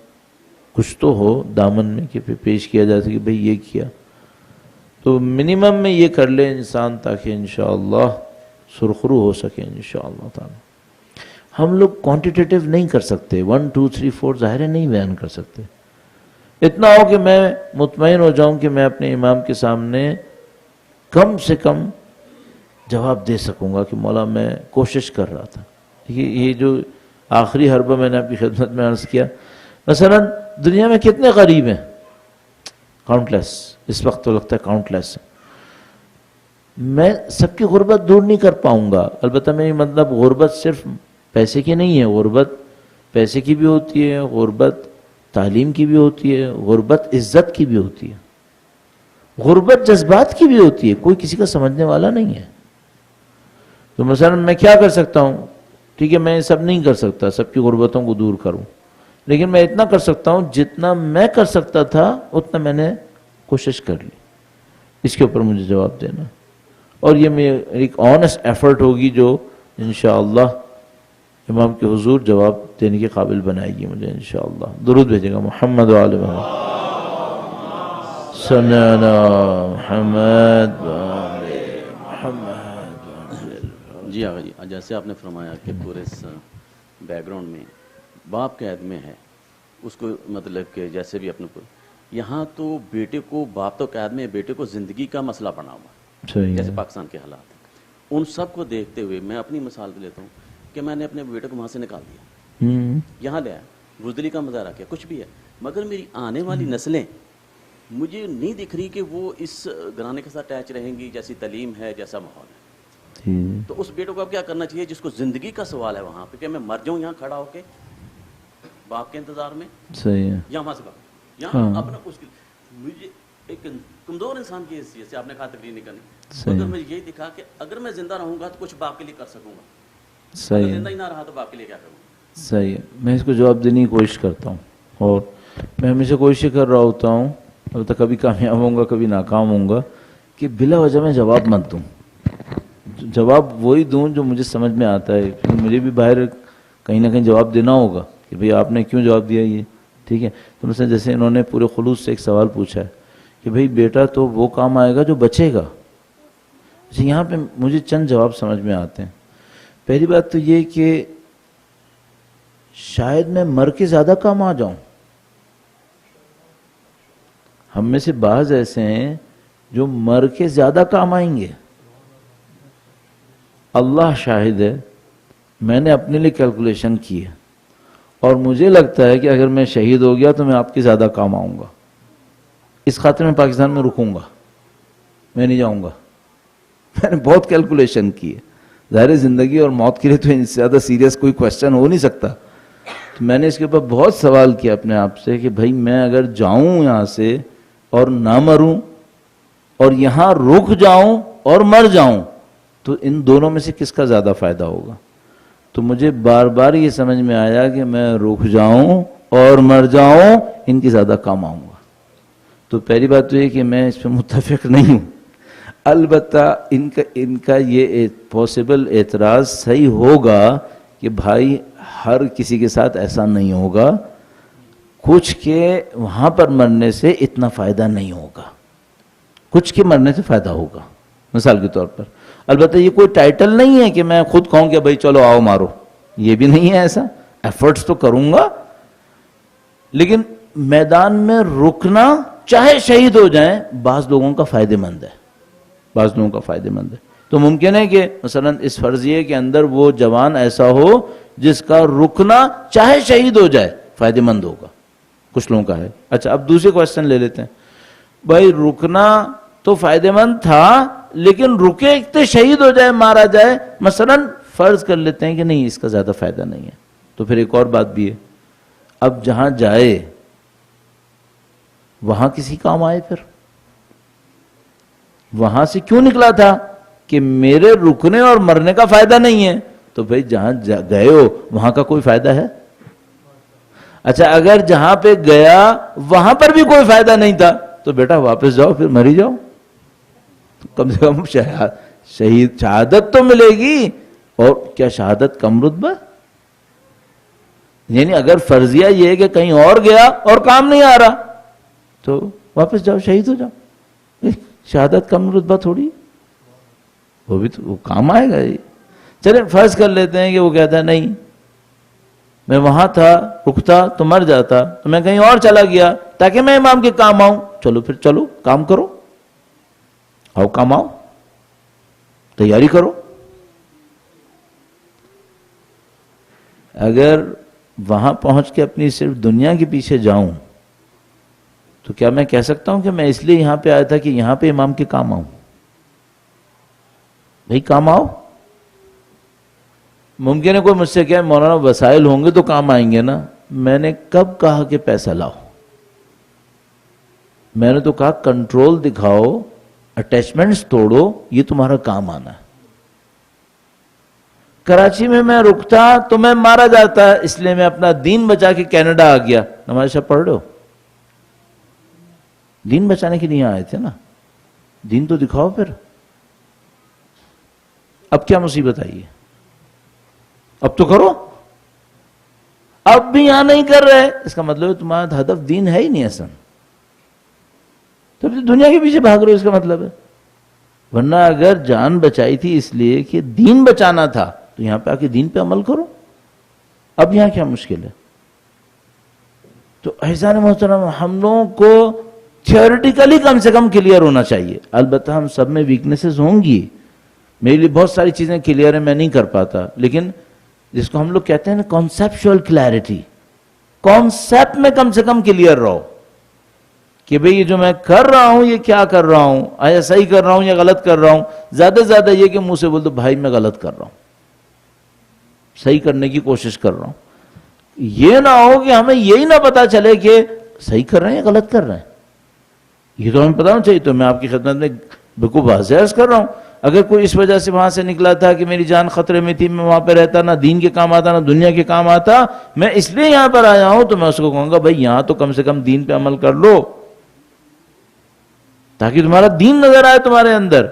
کچھ تو ہو دامن میں کہ پھر پیش کیا جا سکے بھئی یہ کیا. تو منیمم میں یہ کر لے انسان تاکہ انشاءاللہ سرخرو ہو سکے انشاءاللہ تعالی. ہم لوگ کوانٹیٹیو نہیں کر سکتے، 1 2 3 4 ظاہر نہیں بیان کر سکتے. اتنا ہو کہ میں مطمئن ہو جاؤں کہ میں اپنے امام کے سامنے کم سے کم جواب دے سکوں گا کہ مولا میں کوشش کر رہا تھا. یہ جو آخری حربہ میں نے آپ کی خدمت میں عرض کیا، مثلا دنیا میں کتنے غریب ہیں؟ کاؤنٹ لیس. اس وقت تو لگتا ہے کاؤنٹ لیس. میں سب کی غربت دور نہیں کر پاؤں گا. البتہ میری مطلب غربت صرف پیسے کی نہیں ہے. غربت پیسے کی بھی ہوتی ہے، غربت تعلیم کی بھی ہوتی ہے، غربت عزت کی بھی ہوتی ہے، غربت جذبات کی بھی ہوتی ہے. کوئی کسی کا سمجھنے والا نہیں ہے. تو مثلا میں کیا کر سکتا ہوں؟ ٹھیک ہے میں یہ سب نہیں کر سکتا، سب کی غربتوں کو دور کروں، لیکن میں اتنا کر سکتا ہوں جتنا میں کر سکتا تھا اتنا میں نے کوشش کر لی. اس کے اوپر مجھے جواب دینا، اور یہ میری ایک آنیسٹ ایفرٹ ہوگی جو انشاءاللہ امام کے حضور جواب دینے کے قابل بنائے گی مجھے انشاءاللہ. درود بھیجے گا محمد و آل محمد صلی اللہ محمد و آل محمد. جی آقا جی، جیسے آپ نے فرمایا کہ پورے اس بیک گراؤنڈ میں باپ قید میں ہے، اس کو مطلب کہ جیسے بھی اپنے کو یہاں تو بیٹے کو، باپ تو قید میں، بیٹے کو زندگی کا مسئلہ بنا ہوا، جیسے پاکستان کے حالات ہیں. ان سب کو دیکھتے ہوئے میں اپنی مثال لیتا ہوں کہ میں نے اپنے بیٹے کو وہاں سے نکال دیا، یہاں لے آیا، بزدلی کا مظاہرہ کیا، کچھ بھی ہے، مگر میری آنے والی نسلیں مجھے نہیں دکھ رہی کہ وہ اس گھرانے کے ساتھ اٹیچ رہیں گی جیسی تعلیم ہے، جیسا ماحول ہے. تو اس بیٹے کو اب کیا کرنا چاہیے جس کو زندگی کا سوال ہے وہاں پہ کہ میں مر جاؤں یہاں کھڑا ہو کے باپ کے انتظار میں، صحیح ہے، یا وہاں سے باپ یہاں اپنا اس کی مجھے ایک کمزور انسان کی حیثیت سے آپ نے کہا تقریر نہیں کرنی، مگر میں یہی دکھا کہ اگر میں زندہ رہوں گا تو کچھ باپ کے لیے کر سکوں گا، صحیح زندہ ہی نہ رہا تو باپ کے لیے کیا کروں گا. صحیح ہے. میں اس کو جواب دینے کی کوشش کرتا ہوں، اور میں ہمیشہ کوشش کر رہا ہوتا ہوں، البتہ کبھی کامیاب ہوں گا کبھی ناکام ہوں گا، کہ بلا وجہ میں جواب مت دوں. جواب وہی دوں جو مجھے سمجھ میں آتا ہے. مجھے بھی باہر کہیں نہ کہیں جواب دینا ہوگا کہ بھئی آپ نے کیوں جواب دیا یہ، ٹھیک ہے. تو مثلا جیسے انہوں نے پورے خلوص سے ایک سوال پوچھا ہے کہ بھئی بیٹا تو وہ کام آئے گا جو بچے گا. یہاں پہ مجھے چند جواب سمجھ میں آتے ہیں. پہلی بات تو یہ کہ شاید میں مر کے زیادہ کام آ جاؤں. ہم میں سے بعض ایسے ہیں جو مر کے زیادہ کام آئیں گے. اللہ شاہد ہے، میں نے اپنے لیے کیلکولیشن کی ہے، اور مجھے لگتا ہے کہ اگر میں شہید ہو گیا تو میں آپ کے زیادہ کام آؤں گا. اس خاطر میں پاکستان میں رکوں گا، میں نہیں جاؤں گا. میں نے بہت کیلکولیشن کی ہے. ظاہر زندگی اور موت کے لیے تو ان سے زیادہ سیریس کوئی کوشچن ہو نہیں سکتا. تو میں نے اس کے اوپر بہت سوال کیا اپنے آپ سے کہ بھائی میں اگر جاؤں یہاں سے اور نہ مروں اور یہاں رک جاؤں اور مر جاؤں تو ان دونوں میں سے کس کا زیادہ فائدہ ہوگا؟ تو مجھے بار بار یہ سمجھ میں آیا کہ میں رک جاؤں اور مر جاؤں ان کی زیادہ کام آؤں گا. تو پہلی بات تو یہ کہ میں اس پہ متفق نہیں ہوں. البتہ ان کا یہ پاسبل اعتراض صحیح ہوگا کہ بھائی ہر کسی کے ساتھ ایسا نہیں ہوگا، کچھ کے وہاں پر مرنے سے اتنا فائدہ نہیں ہوگا، کچھ کے مرنے سے فائدہ ہوگا. مثال کے طور پر البتہ یہ کوئی ٹائٹل نہیں ہے کہ میں خود کہوں کہ بھائی چلو آؤ مارو، یہ بھی نہیں ہے ایسا. ایفرٹس تو کروں گا، لیکن میدان میں رکنا چاہے شہید ہو جائیں بعض لوگوں کا فائدہ مند ہے، بعض لوگوں کا فائدہ مند ہے. تو ممکن ہے کہ مثلا اس فرضیے کے اندر وہ جوان ایسا ہو جس کا رکنا چاہے شہید ہو جائے فائدہ مند ہوگا، کچھ لوگوں کا ہے. اچھا اب دوسرے کوشچن لے لیتے ہیں. بھائی رکنا تو فائدہ مند تھا، لیکن رکے تو شہید ہو جائے، مارا جائے، مثلا فرض کر لیتے ہیں کہ نہیں اس کا زیادہ فائدہ نہیں ہے. تو پھر ایک اور بات بھی ہے، اب جہاں جائے وہاں کسی کام آئے، پھر وہاں سے کیوں نکلا تھا کہ میرے رکنے اور مرنے کا فائدہ نہیں ہے، تو بھئی جہاں گئے ہو وہاں کا کوئی فائدہ ہے؟ اچھا اگر جہاں پہ گیا وہاں پر بھی کوئی فائدہ نہیں تھا تو بیٹا واپس جاؤ، پھر مری جاؤ، کم سے کم شہادت تو ملے گی. اور کیا شہادت کم رتبہ؟ یعنی اگر فرضیہ یہ ہے کہ کہیں اور گیا اور کام نہیں آ رہا تو واپس جاؤ، شہید ہو جاؤ. شہادت کم رتبہ تھوڑی، وہ بھی تو وہ کام آئے گا. چلیں فرض کر لیتے ہیں کہ وہ کہتا ہے نہیں میں وہاں تھا، رکتا تو مر جاتا، تو میں کہیں اور چلا گیا تاکہ میں امام کے کام آؤں. چلو پھر چلو کام کرو، آؤ کام آؤ، تیاری کرو. اگر وہاں پہنچ کے اپنی صرف دنیا کے پیچھے جاؤں تو کیا میں کہہ سکتا ہوں کہ میں اس لیے یہاں پہ آیا تھا کہ یہاں پہ امام کے کام آؤں؟ بھائی کام آؤ. ممکن ہے کوئی مجھ سے کہے مولانا وسائل ہوں گے تو کام آئیں گے نا. میں نے کب کہا کہ پیسہ لاؤ؟ میں نے تو کہا کنٹرول دکھاؤ، اٹیچمنٹس توڑو، یہ تمہارا کام آنا ہے. کراچی میں رکتا تو میں مارا جاتا، اس لیے میں اپنا دین بچا کے کینیڈا آ گیا. نماز شب پڑھ رہے ہو؟ دین بچانے کے لیے آئے تھے نا، دین تو دکھاؤ. پھر اب کیا مصیبت آئی ہے؟ اب تو کرو. اب بھی یہاں نہیں کر رہے، اس کا مطلب تمہارا ہدف دین ہے ہی نہیں اصلا، تب دنیا کے پیچھے بھاگ رہے ہو، اس کا مطلب ہے. ورنہ اگر جان بچائی تھی اس لیے کہ دین بچانا تھا تو یہاں پہ آ کے دین پہ عمل کرو. اب یہاں کیا مشکل ہے؟ تو احسان محترم ہم لوگوں کو تھیوریٹیکلی کم سے کم کلیئر ہونا چاہیے. البتہ ہم سب میں ویکنیسز ہوں گی، میرے لیے بہت ساری چیزیں کلیئر ہیں، میں نہیں کر پاتا. لیکن جس کو ہم لوگ کہتے ہیں نا کانسیپچول کلیئرٹی، کانسیپٹ میں کم سے کم کلیئر رہو کہ بھئی یہ جو میں کر رہا ہوں یہ کیا کر رہا ہوں، آیا صحیح کر رہا ہوں یا غلط کر رہا ہوں. زیادہ سے زیادہ یہ کہ منہ سے بول دو بھائی میں غلط کر رہا ہوں، صحیح کرنے کی کوشش کر رہا ہوں. یہ نہ ہو کہ ہمیں یہی نہ پتا چلے کہ صحیح کر رہے ہیں یا غلط کر رہے ہیں. یہ تو ہمیں پتا ہونا چاہیے. تو میں آپ کی خدمت میں بالکل واضح عرض کر رہا ہوں، اگر کوئی اس وجہ سے وہاں سے نکلا تھا کہ میری جان خطرے میں تھی، میں وہاں پہ رہتا، نہ دین کے کام آتا نہ دنیا کے کام آتا، میں اس لیے یہاں پر آیا ہوں، تو میں اس کو کہوں گا بھائی یہاں تو کم سے کم دین پہ عمل کر لو تاکہ تمہارا دین نظر آئے تمہارے اندر.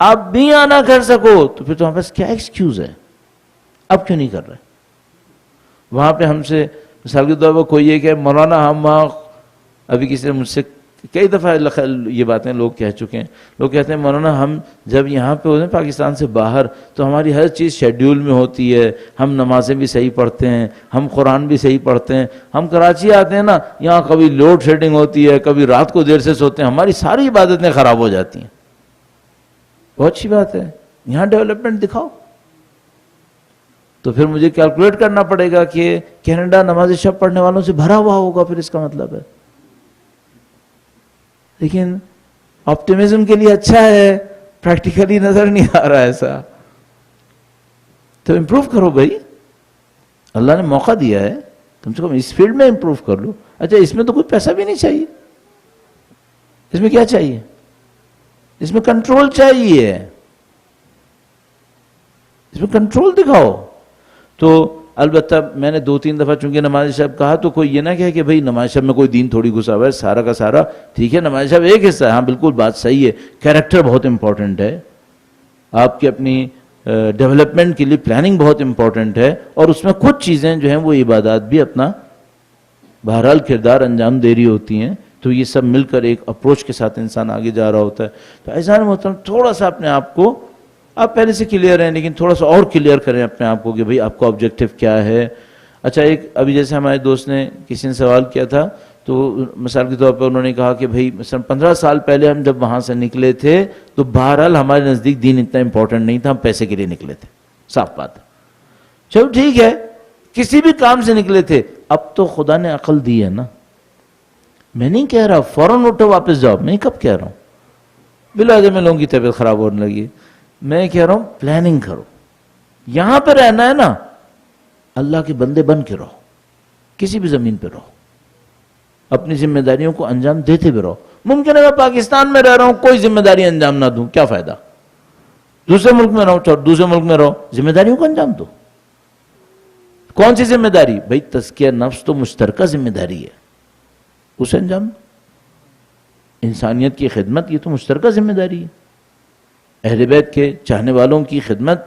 آپ بھی یہاں نہ کر سکو تو پھر تمہارے پاس کیا ایکسکیوز ہے؟ اب کیوں نہیں کر رہے؟ وہاں پہ ہم سے مثال کے طور پر کوئی یہ کہ مولانا ہم وہاں، ابھی کسی نے مجھ سے کئی دفعہ یہ باتیں لوگ کہہ چکے ہیں، لوگ کہتے ہیں مولانا ہم جب یہاں پہ ہوتے ہیں پاکستان سے باہر تو ہماری ہر چیز شیڈیول میں ہوتی ہے، ہم نمازیں بھی صحیح پڑھتے ہیں، ہم قرآن بھی صحیح پڑھتے ہیں. ہم کراچی آتے ہیں نا، یہاں کبھی لوڈ شیڈنگ ہوتی ہے، کبھی رات کو دیر سے سوتے ہیں، ہماری ساری عبادتیں خراب ہو جاتی ہیں. بہت اچھی بات ہے، یہاں ڈیولپمنٹ دکھاؤ. تو پھر مجھے کیلکولیٹ کرنا پڑے گا کہ کینیڈا نماز شب پڑھنے والوں سے بھرا ہوا ہوگا، پھر اس کا مطلب ہے. لیکن آپٹیمزم کے لیے اچھا ہے، پریکٹیکلی نظر نہیں آ رہا ایسا. تو امپروو کرو بھائی، اللہ نے موقع دیا ہے. کم سے کم اس فیلڈ میں امپروو کر لو. اچھا اس میں تو کوئی پیسہ بھی نہیں چاہیے, اس میں کیا چاہیے, اس میں کنٹرول چاہیے, اس میں کنٹرول دکھاؤ. تو البتہ میں نے 2-3 دفعہ چونکہ نماز شب کہا تو کوئی یہ نہ کہے کہ بھئی نماز شب میں کوئی دین تھوڑی گھسا ہوا ہے, سارا کا سارا ٹھیک ہے, نماز شب ایک حصہ ہے, ہاں بالکل بات صحیح ہے, کیریکٹر بہت امپورٹنٹ ہے, آپ کی اپنی ڈیولپمنٹ کے لیے پلاننگ بہت امپورٹنٹ ہے, اور اس میں کچھ چیزیں جو ہیں وہ عبادات بھی اپنا بہرحال کردار انجام دے رہی ہوتی ہیں, تو یہ سب مل کر ایک اپروچ کے ساتھ انسان آگے جا رہا ہوتا ہے. تو عزیزان محترم تھوڑا سا اپنے آپ کو, آپ پہلے سے کلیئر ہیں لیکن تھوڑا سا اور کلیئر کریں اپنے آپ کو کہ بھئی آپ کا آبجیکٹیو کیا ہے. اچھا ایک ابھی جیسے ہمارے دوست نے کسی نے سوال کیا تھا, تو مثال کے طور پر انہوں نے کہا کہ بھئی مثلا 15 سال پہلے ہم جب وہاں سے نکلے تھے تو بہرحال ہمارے نزدیک دین اتنا امپورٹنٹ نہیں تھا, ہم پیسے کے لیے نکلے تھے, صاف بات ہے. چلو ٹھیک ہے, کسی بھی کام سے نکلے تھے, اب تو خدا نے عقل دی ہے نا. میں نہیں کہہ رہا فوراً اٹھو واپس جاؤ, میں کب کہہ رہا ہوں بلا میں لوگوں کی طبیعت خراب ہونے لگی, میں کہہ رہا ہوں پلاننگ کرو. یہاں پہ رہنا ہے نا, اللہ کے بندے بن کے رہو, کسی بھی زمین پہ رہو, اپنی ذمہ داریوں کو انجام دیتے بھی رہو. ممکن ہے میں پاکستان میں رہ رہا ہوں, کوئی ذمہ داری انجام نہ دوں, کیا فائدہ. دوسرے ملک میں رہو, دوسرے ملک میں رہو, ذمہ داریوں کو انجام دو. کون سی ذمہ داری؟ بھائی تزکیہ نفس تو مشترکہ ذمہ داری ہے, اسے انجام دو. انسانیت کی خدمت یہ تو مشترکہ ذمہ داری ہے. اہل بیت کے چاہنے والوں کی خدمت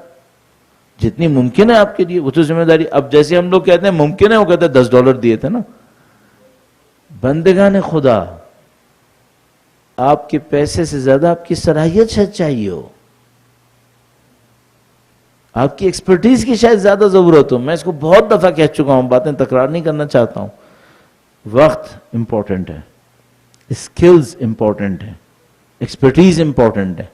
جتنی ممکن ہے آپ کے لیے وہ تو ذمہ داری. اب جیسے ہم لوگ کہتے ہیں ممکن ہے, وہ کہتے ہیں $10 دیے تھے نا. بندگان خدا, آپ کے پیسے سے زیادہ آپ کی صلاحیت شاید چاہیے ہو, آپ کی ایکسپرٹیز کی شاید زیادہ ضرورت ہو. میں اس کو بہت دفعہ کہہ چکا ہوں, باتیں تکرار نہیں کرنا چاہتا ہوں. وقت امپورٹنٹ ہے, اسکلز امپورٹنٹ ہے, ایکسپرٹیز امپورٹنٹ ہے.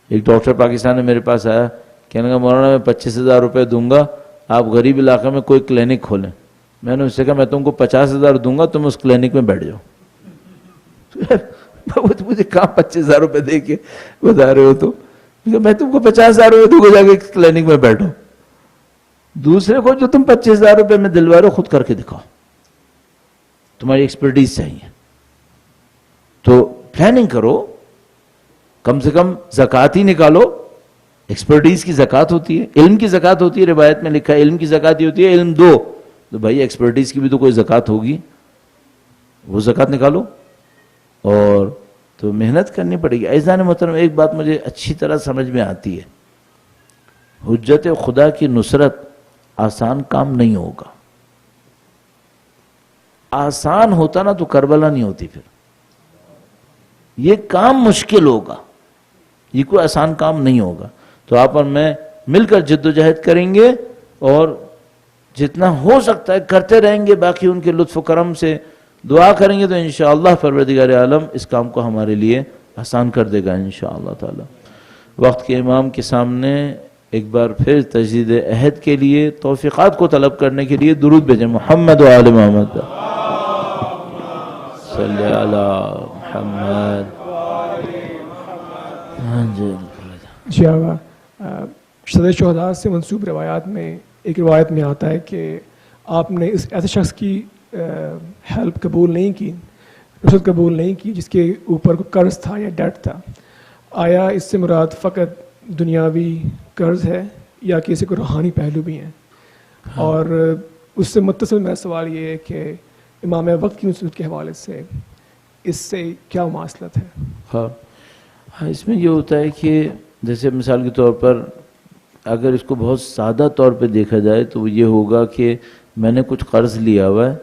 ایک ڈاکٹر پاکستان میں میرے پاس آیا, کہنے لگا مولانا میں 25,000 روپے دوں گا, آپ غریب علاقے میں کوئی کلینک کھولیں. میں نے اس سے کہا میں تم کو 50,000 دوں گا, تم اس کلینک میں بیٹھ جاؤ. مجھے کہاں 25,000 روپے دے کے بتا رہے ہو, تو میں تم کو 50,000 روپے دوں گا, جا کے کلینک میں بیٹھو. دوسرے کو جو تم 25,000 روپے میں دلوا رہے ہو خود کر کے دکھاؤ, تمہاری ایکسپرٹیز چاہیے. تو پلاننگ کرو, کم سے کم زکوٰۃ ہی نکالو. ایکسپرٹیز کی زکوٰۃ ہوتی ہے, علم کی زکوٰۃ ہوتی ہے, روایت میں لکھا ہے علم کی زکوٰۃ ہی ہوتی ہے, علم دو. تو بھائی ایکسپرٹیز کی بھی تو کوئی زکوٰۃ ہوگی, وہ زکوٰۃ نکالو. اور تو محنت کرنی پڑے گی. عزیزان محترم ایک بات مجھے اچھی طرح سمجھ میں آتی ہے, حجت خدا کی نصرت آسان کام نہیں ہوگا. آسان ہوتا نا تو کربلا نہیں ہوتی, پھر یہ کام مشکل ہوگا, یہ کوئی آسان کام نہیں ہوگا. تو آپ اور میں مل کر جد و جہد کریں گے اور جتنا ہو سکتا ہے کرتے رہیں گے. باقی ان کے لطف و کرم سے دعا کریں گے تو انشاءاللہ پروردگار عالم اس کام کو ہمارے لیے آسان کر دے گا انشاءاللہ تعالی. وقت کے امام کے سامنے ایک بار پھر تجدید عہد کے لیے توفیقات کو طلب کرنے کے لیے درود بھیجیں. محمد و آل محمد صلی علی محمد. جی آقا, شذ شہداء سے منسوب روایات میں ایک روایت میں آتا ہے کہ آپ نے اس ایسے شخص کی ہیلپ قبول نہیں کی, نصرت قبول نہیں کی جس کے اوپر کوئی قرض تھا یا ڈیٹ تھا. آیا اس سے مراد فقط دنیاوی قرض ہے یا کسی کو روحانی پہلو بھی ہیں؟ اور اس سے متصل میرا سوال یہ ہے کہ امام وقت کی نصرت کے حوالے سے اس سے کیا مواصلت ہے؟ ہاں, اس میں یہ ہوتا ہے کہ جیسے مثال کے طور پر اگر اس کو بہت سادہ طور پہ دیکھا جائے تو یہ ہوگا کہ میں نے کچھ قرض لیا ہوا ہے,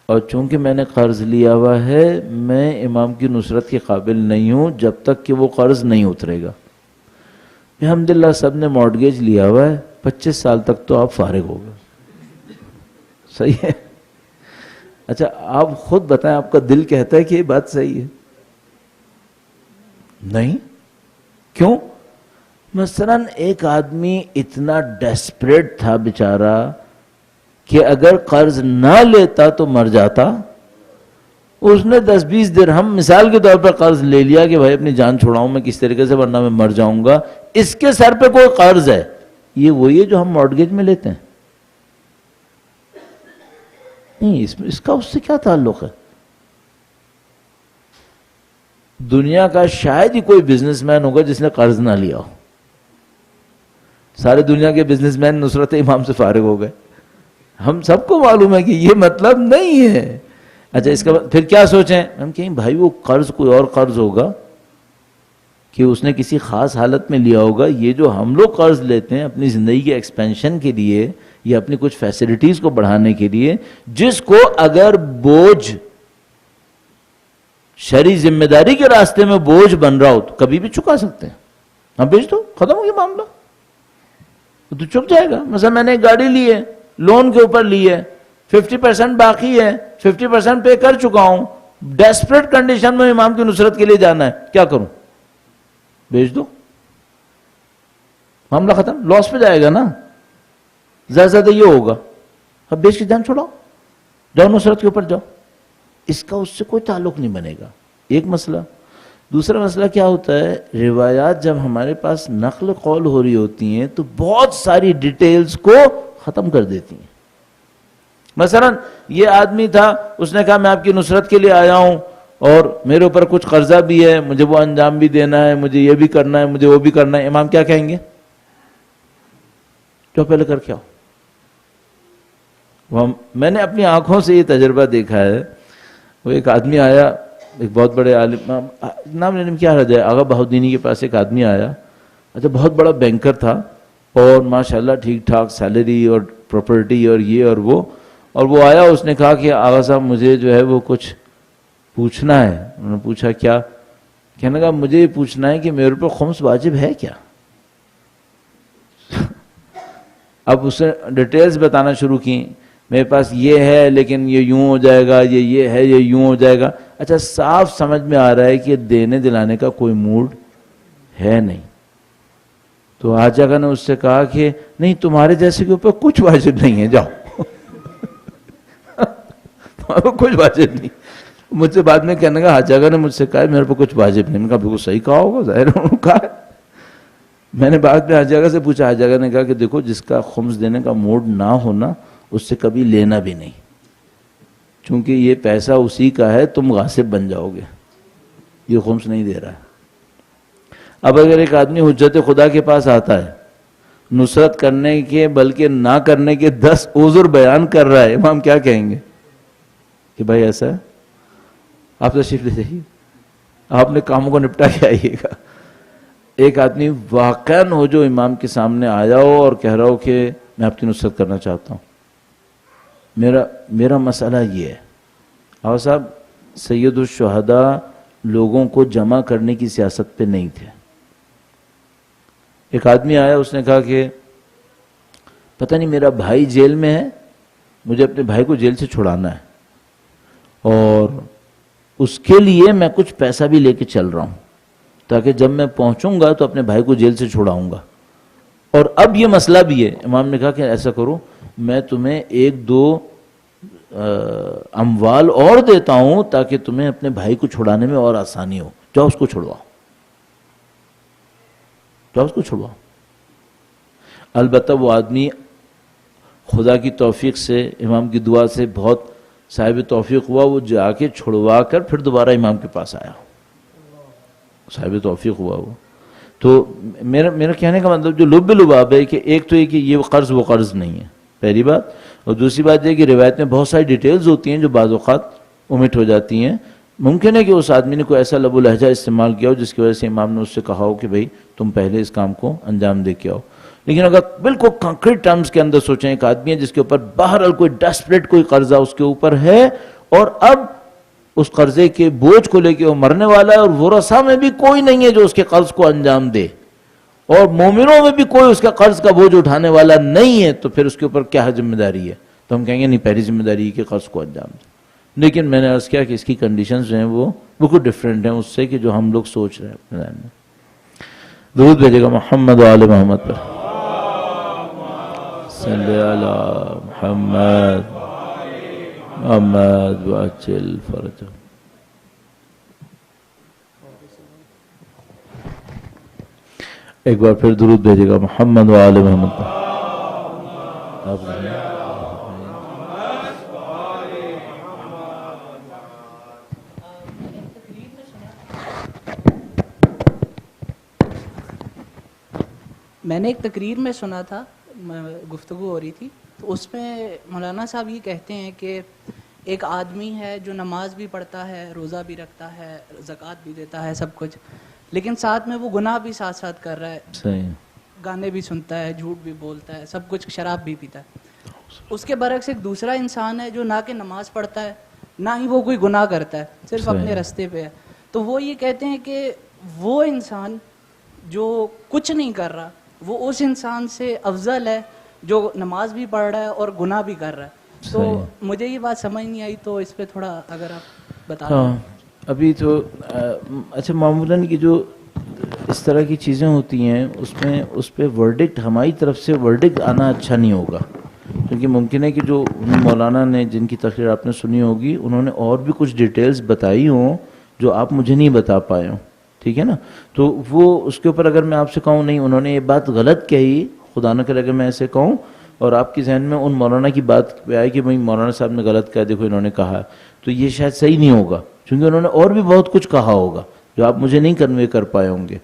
اور چونکہ میں نے قرض لیا ہوا ہے میں امام کی نصرت کے قابل نہیں ہوں جب تک کہ وہ قرض نہیں اترے گا. الحمدللہ سب نے مارٹگیج لیا ہوا ہے, 25 سال تک تو آپ فارغ ہو گئے. صحیح ہے. اچھا آپ خود بتائیں, آپ کا دل کہتا ہے کہ یہ بات صحیح ہے؟ نہیں. کیوں؟ مثلاً ایک آدمی اتنا ڈیسپریٹ تھا بیچارہ کہ اگر قرض نہ لیتا تو مر جاتا. اس نے 10-20 درہم مثال کے طور پر قرض لے لیا کہ بھائی اپنی جان چھوڑاؤں میں کس طریقے سے, ورنہ میں مر جاؤں گا. اس کے سر پہ کوئی قرض ہے, یہ وہی ہے جو ہم مارٹگیج میں لیتے ہیں. نہیں، اس کا اس سے کیا تعلق ہے؟ دنیا کا شاید ہی کوئی بزنس مین ہوگا جس نے قرض نہ لیا ہو. سارے دنیا کے بزنس مین نصرت امام سے فارغ ہو گئے. ہم سب کو معلوم ہے کہ یہ مطلب نہیں ہے. اچھا اس کا پھر کیا سوچیں ہم؟ کہیں بھائی وہ قرض کوئی اور قرض ہوگا کہ اس نے کسی خاص حالت میں لیا ہوگا. یہ جو ہم لوگ قرض لیتے ہیں اپنی زندگی کے ایکسپینشن کے لیے یا اپنی کچھ فیسلٹیز کو بڑھانے کے لیے، جس کو اگر بوجھ شرعی ذمہ داری کے راستے میں بوجھ بن رہا ہو تو کبھی بھی چکا سکتے ہیں. ہم بیچ دو، ختم ہو گیا معاملہ، تو چک جائے گا. مثلا میں نے ایک گاڑی لی ہے، لون کے اوپر لی ہے، 50% باقی ہے، 50% پے کر چکا ہوں، ڈیسپریٹ کنڈیشن میں امام کی نصرت کے لیے جانا ہے، کیا کروں؟ بیچ دو، معاملہ ختم. لاس پہ جائے گا نا، زیادہ زیادہ یہ ہوگا. اب بیچ کے جان چھوڑاؤ، جاؤ نصرت کے اوپر جاؤ. اس کا اس سے کوئی تعلق نہیں بنے گا. ایک مسئلہ. دوسرا مسئلہ کیا ہوتا ہے، روایات جب ہمارے پاس نقل قول ہو رہی ہوتی ہیں تو بہت ساری ڈیٹیلز کو ختم کر دیتی ہیں. مثلا یہ آدمی تھا، اس نے کہا میں آپ کی نصرت کے لیے آیا ہوں اور میرے اوپر کچھ قرضہ بھی ہے، مجھے وہ انجام بھی دینا ہے، مجھے یہ بھی کرنا ہے، مجھے وہ بھی کرنا ہے. امام کیا کہیں گے؟ جو پہلے کر کے آؤ. میں نے اپنی آنکھوں سے یہ تجربہ دیکھا ہے. وہ ایک آدمی آیا، ایک بہت بڑے عالم، نام لینے میں کیا حرج ہے، آغا بہاؤالدینی کے پاس ایک آدمی آیا. اچھا بہت بڑا بینکر تھا اور ماشاءاللہ ٹھیک ٹھاک سیلری اور پراپرٹی اور یہ اور وہ. اور وہ آیا، اس نے کہا کہ آغا صاحب مجھے جو ہے وہ کچھ پوچھنا ہے. انہوں نے پوچھا کیا؟ کہنے لگا مجھے یہ پوچھنا ہے کہ میرے اوپر خمس واجب ہے کیا؟ اب اس نے ڈیٹیلز بتانا شروع کی. میرے پاس یہ ہے لیکن یہ یوں ہو جائے گا، یہ ہے، یہ یوں ہو جائے گا. اچھا صاف سمجھ میں آ رہا ہے کہ دینے دلانے کا کوئی موڈ ہے نہیں. تو حاج آقا نے اس سے کہا کہ نہیں، تمہارے جیسے کے اوپر کچھ واجب نہیں ہے، جاؤ. تمہارے اوپر کچھ واجب نہیں. مجھ سے بعد میں کہنے کا حاج آقا نے مجھ سے کہا میرے اوپر کچھ واجب نہیں. میں نے کہا بالکل صحیح کہا ہوگا، ظاہر انہوں نے کہا. میں نے بعد میں حاج آقا سے پوچھا، حاج آقا نے کہا کہ دیکھو جس کا خمس دینے کا موڈ نہ ہونا اس سے کبھی لینا بھی نہیں، چونکہ یہ پیسہ اسی کا ہے، تم غاصب بن جاؤ گے. یہ خمس نہیں دے رہا ہے. اب اگر ایک آدمی حجت خدا کے پاس آتا ہے، نصرت کرنے کے بلکہ نہ کرنے کے 10 عذر بیان کر رہا ہے، امام کیا کہیں گے کہ بھائی ایسا ہے، آپ تشریف لے جائیے، آپ نے کاموں کو نپٹا کے آئیے گا. ایک آدمی واقعاً ہو جو امام کے سامنے آیا ہو اور کہہ رہا ہو کہ میں آپ کی نصرت کرنا چاہتا ہوں، میرا مسئلہ یہ ہے. اور صاحب سید الشہداء لوگوں کو جمع کرنے کی سیاست پہ نہیں تھے. ایک آدمی آیا، اس نے کہا کہ پتہ نہیں میرا بھائی جیل میں ہے، مجھے اپنے بھائی کو جیل سے چھڑانا ہے اور اس کے لیے میں کچھ پیسہ بھی لے کے چل رہا ہوں تاکہ جب میں پہنچوں گا تو اپنے بھائی کو جیل سے چھڑاؤں گا. اور اب یہ مسئلہ بھی ہے. امام نے کہا کہ ایسا کرو، میں تمہیں 1-2 اموال اور دیتا ہوں تاکہ تمہیں اپنے بھائی کو چھڑانے میں اور آسانی ہو. جاؤ اس کو چھڑواؤ، جاؤ اس کو چھڑواؤ. البتہ وہ آدمی خدا کی توفیق سے، امام کی دعا سے بہت صاحب توفیق ہوا. وہ جا کے چھڑوا کر پھر دوبارہ امام کے پاس آیا، صاحب توفیق ہوا وہ. تو میرا کہنے کا مطلب جو لب لباب ہے کہ ایک تو یہ کہ یہ قرض وہ قرض نہیں ہے، پہلی بات. اور دوسری بات یہ کہ روایت میں بہت ساری ڈیٹیلز ہوتی ہیں جو بعض اوقات اومٹ ہو جاتی ہیں. ممکن ہے کہ اس آدمی نے کوئی ایسا لب و لہجہ استعمال کیا ہو جس کی وجہ سے امام نے اس سے کہا ہو کہ بھئی تم پہلے اس کام کو انجام دے کے آؤ. لیکن اگر بالکل کنکریٹ ٹرمز کے اندر سوچیں، ایک آدمی ہے جس کے اوپر بہرحال کوئی ڈیسپریٹ کوئی قرضہ اس کے اوپر ہے اور اب اس قرضے کے بوجھ کو لے کے وہ مرنے والا ہے اور ورثہ میں بھی کوئی نہیں ہے جو اس کے قرض کو انجام دے اور مومنوں میں بھی کوئی اس کا قرض کا بوجھ اٹھانے والا نہیں ہے، تو پھر اس کے اوپر کیا ذمہ داری ہے؟ تو ہم کہیں گے نہیں، پہلی ذمہ داری ہے کہ قرض کو انجام دے. لیکن میں نے عرض کیا کہ اس کی کنڈیشنز جو ہیں وہ بالکل ڈیفرنٹ ہیں اس سے کہ جو ہم لوگ سوچ رہے ہیں اپنے ذہن میں. درود بھیجے گا محمد و آل محمد پر. صلی علی محمد محمد وعجل فرجہ. ایک بار پھر درود بھیجے گا محمد و آل محمد پر. میں نے ایک تقریر میں سنا تھا، گفتگو ہو رہی تھی، تو اس میں مولانا صاحب یہ کہتے ہیں کہ ایک آدمی ہے جو نماز بھی پڑھتا ہے، روزہ بھی رکھتا ہے، زکوٰۃ بھی دیتا ہے، سب کچھ، لیکن ساتھ میں وہ گناہ بھی ساتھ ساتھ کر رہا ہے، صحیح، گانے بھی سنتا ہے، جھوٹ بھی بولتا ہے، سب کچھ، شراب بھی پیتا ہے۔ اس کے برعکس ایک دوسرا انسان ہے جو نہ کہ نماز پڑھتا ہے نہ ہی وہ کوئی گناہ کرتا ہے، صرف اپنے راستے پہ ہے۔ تو وہ یہ کہتے ہیں کہ وہ انسان جو کچھ نہیں کر رہا وہ اس انسان سے افضل ہے جو نماز بھی پڑھ رہا ہے اور گناہ بھی کر رہا ہے۔ تو مجھے یہ بات سمجھ نہیں آئی، تو اس پہ تھوڑا اگر آپ بتا دیں۔ ہاں ابھی تو اچھا معمولاً کی جو اس طرح کی چیزیں ہوتی ہیں اس پہ ورڈکٹ ہماری طرف سے ورڈکٹ آنا اچھا نہیں ہوگا، کیونکہ ممکن ہے کہ جو مولانا نے جن کی تقریر آپ نے سنی ہوگی انہوں نے اور بھی کچھ ڈیٹیلز بتائی ہوں جو آپ مجھے نہیں بتا پائے ہوں، ٹھیک ہے نا؟ تو وہ اس کے اوپر اگر میں آپ سے کہوں نہیں انہوں نے یہ بات غلط کہی، خدا نہ کرے اگر میں ایسے کہوں اور آپ کے ذہن میں ان مولانا کی بات پہ آئے کہ بھائی مولانا صاحب نے غلط کہا، دیکھو انہوں نے کہا، تو یہ شاید صحیح نہیں ہوگا، کیونکہ انہوں نے اور بھی بہت کچھ کہا ہوگا جو آپ مجھے نہیں کنوے کر پائے ہوں گے۔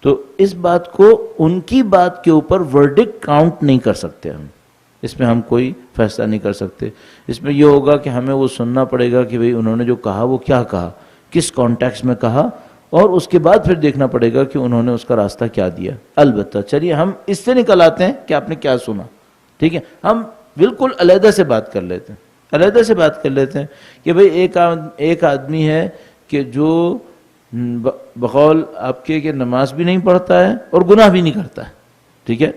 تو اس بات کو ان کی بات کے اوپر ورڈکٹ کاؤنٹ نہیں کر سکتے ہم، اس میں ہم کوئی فیصلہ نہیں کر سکتے۔ اس میں یہ ہوگا کہ ہمیں وہ سننا پڑے گا کہ بھئی انہوں نے جو کہا وہ کیا کہا، کس کانٹیکس میں کہا، اور اس کے بعد پھر دیکھنا پڑے گا کہ انہوں نے اس کا راستہ کیا دیا۔ البتہ چلیے ہم اس سے نکل آتے ہیں کہ آپ نے کیا سنا، ٹھیک ہے؟ ہم بالکل علیحدہ سے بات کر لیتے ہیں کہ بھئی ایک آدمی ہے کہ جو بقول آپ کے کہ نماز بھی نہیں پڑھتا ہے اور گناہ بھی نہیں کرتا ہے، ٹھیک ہے؟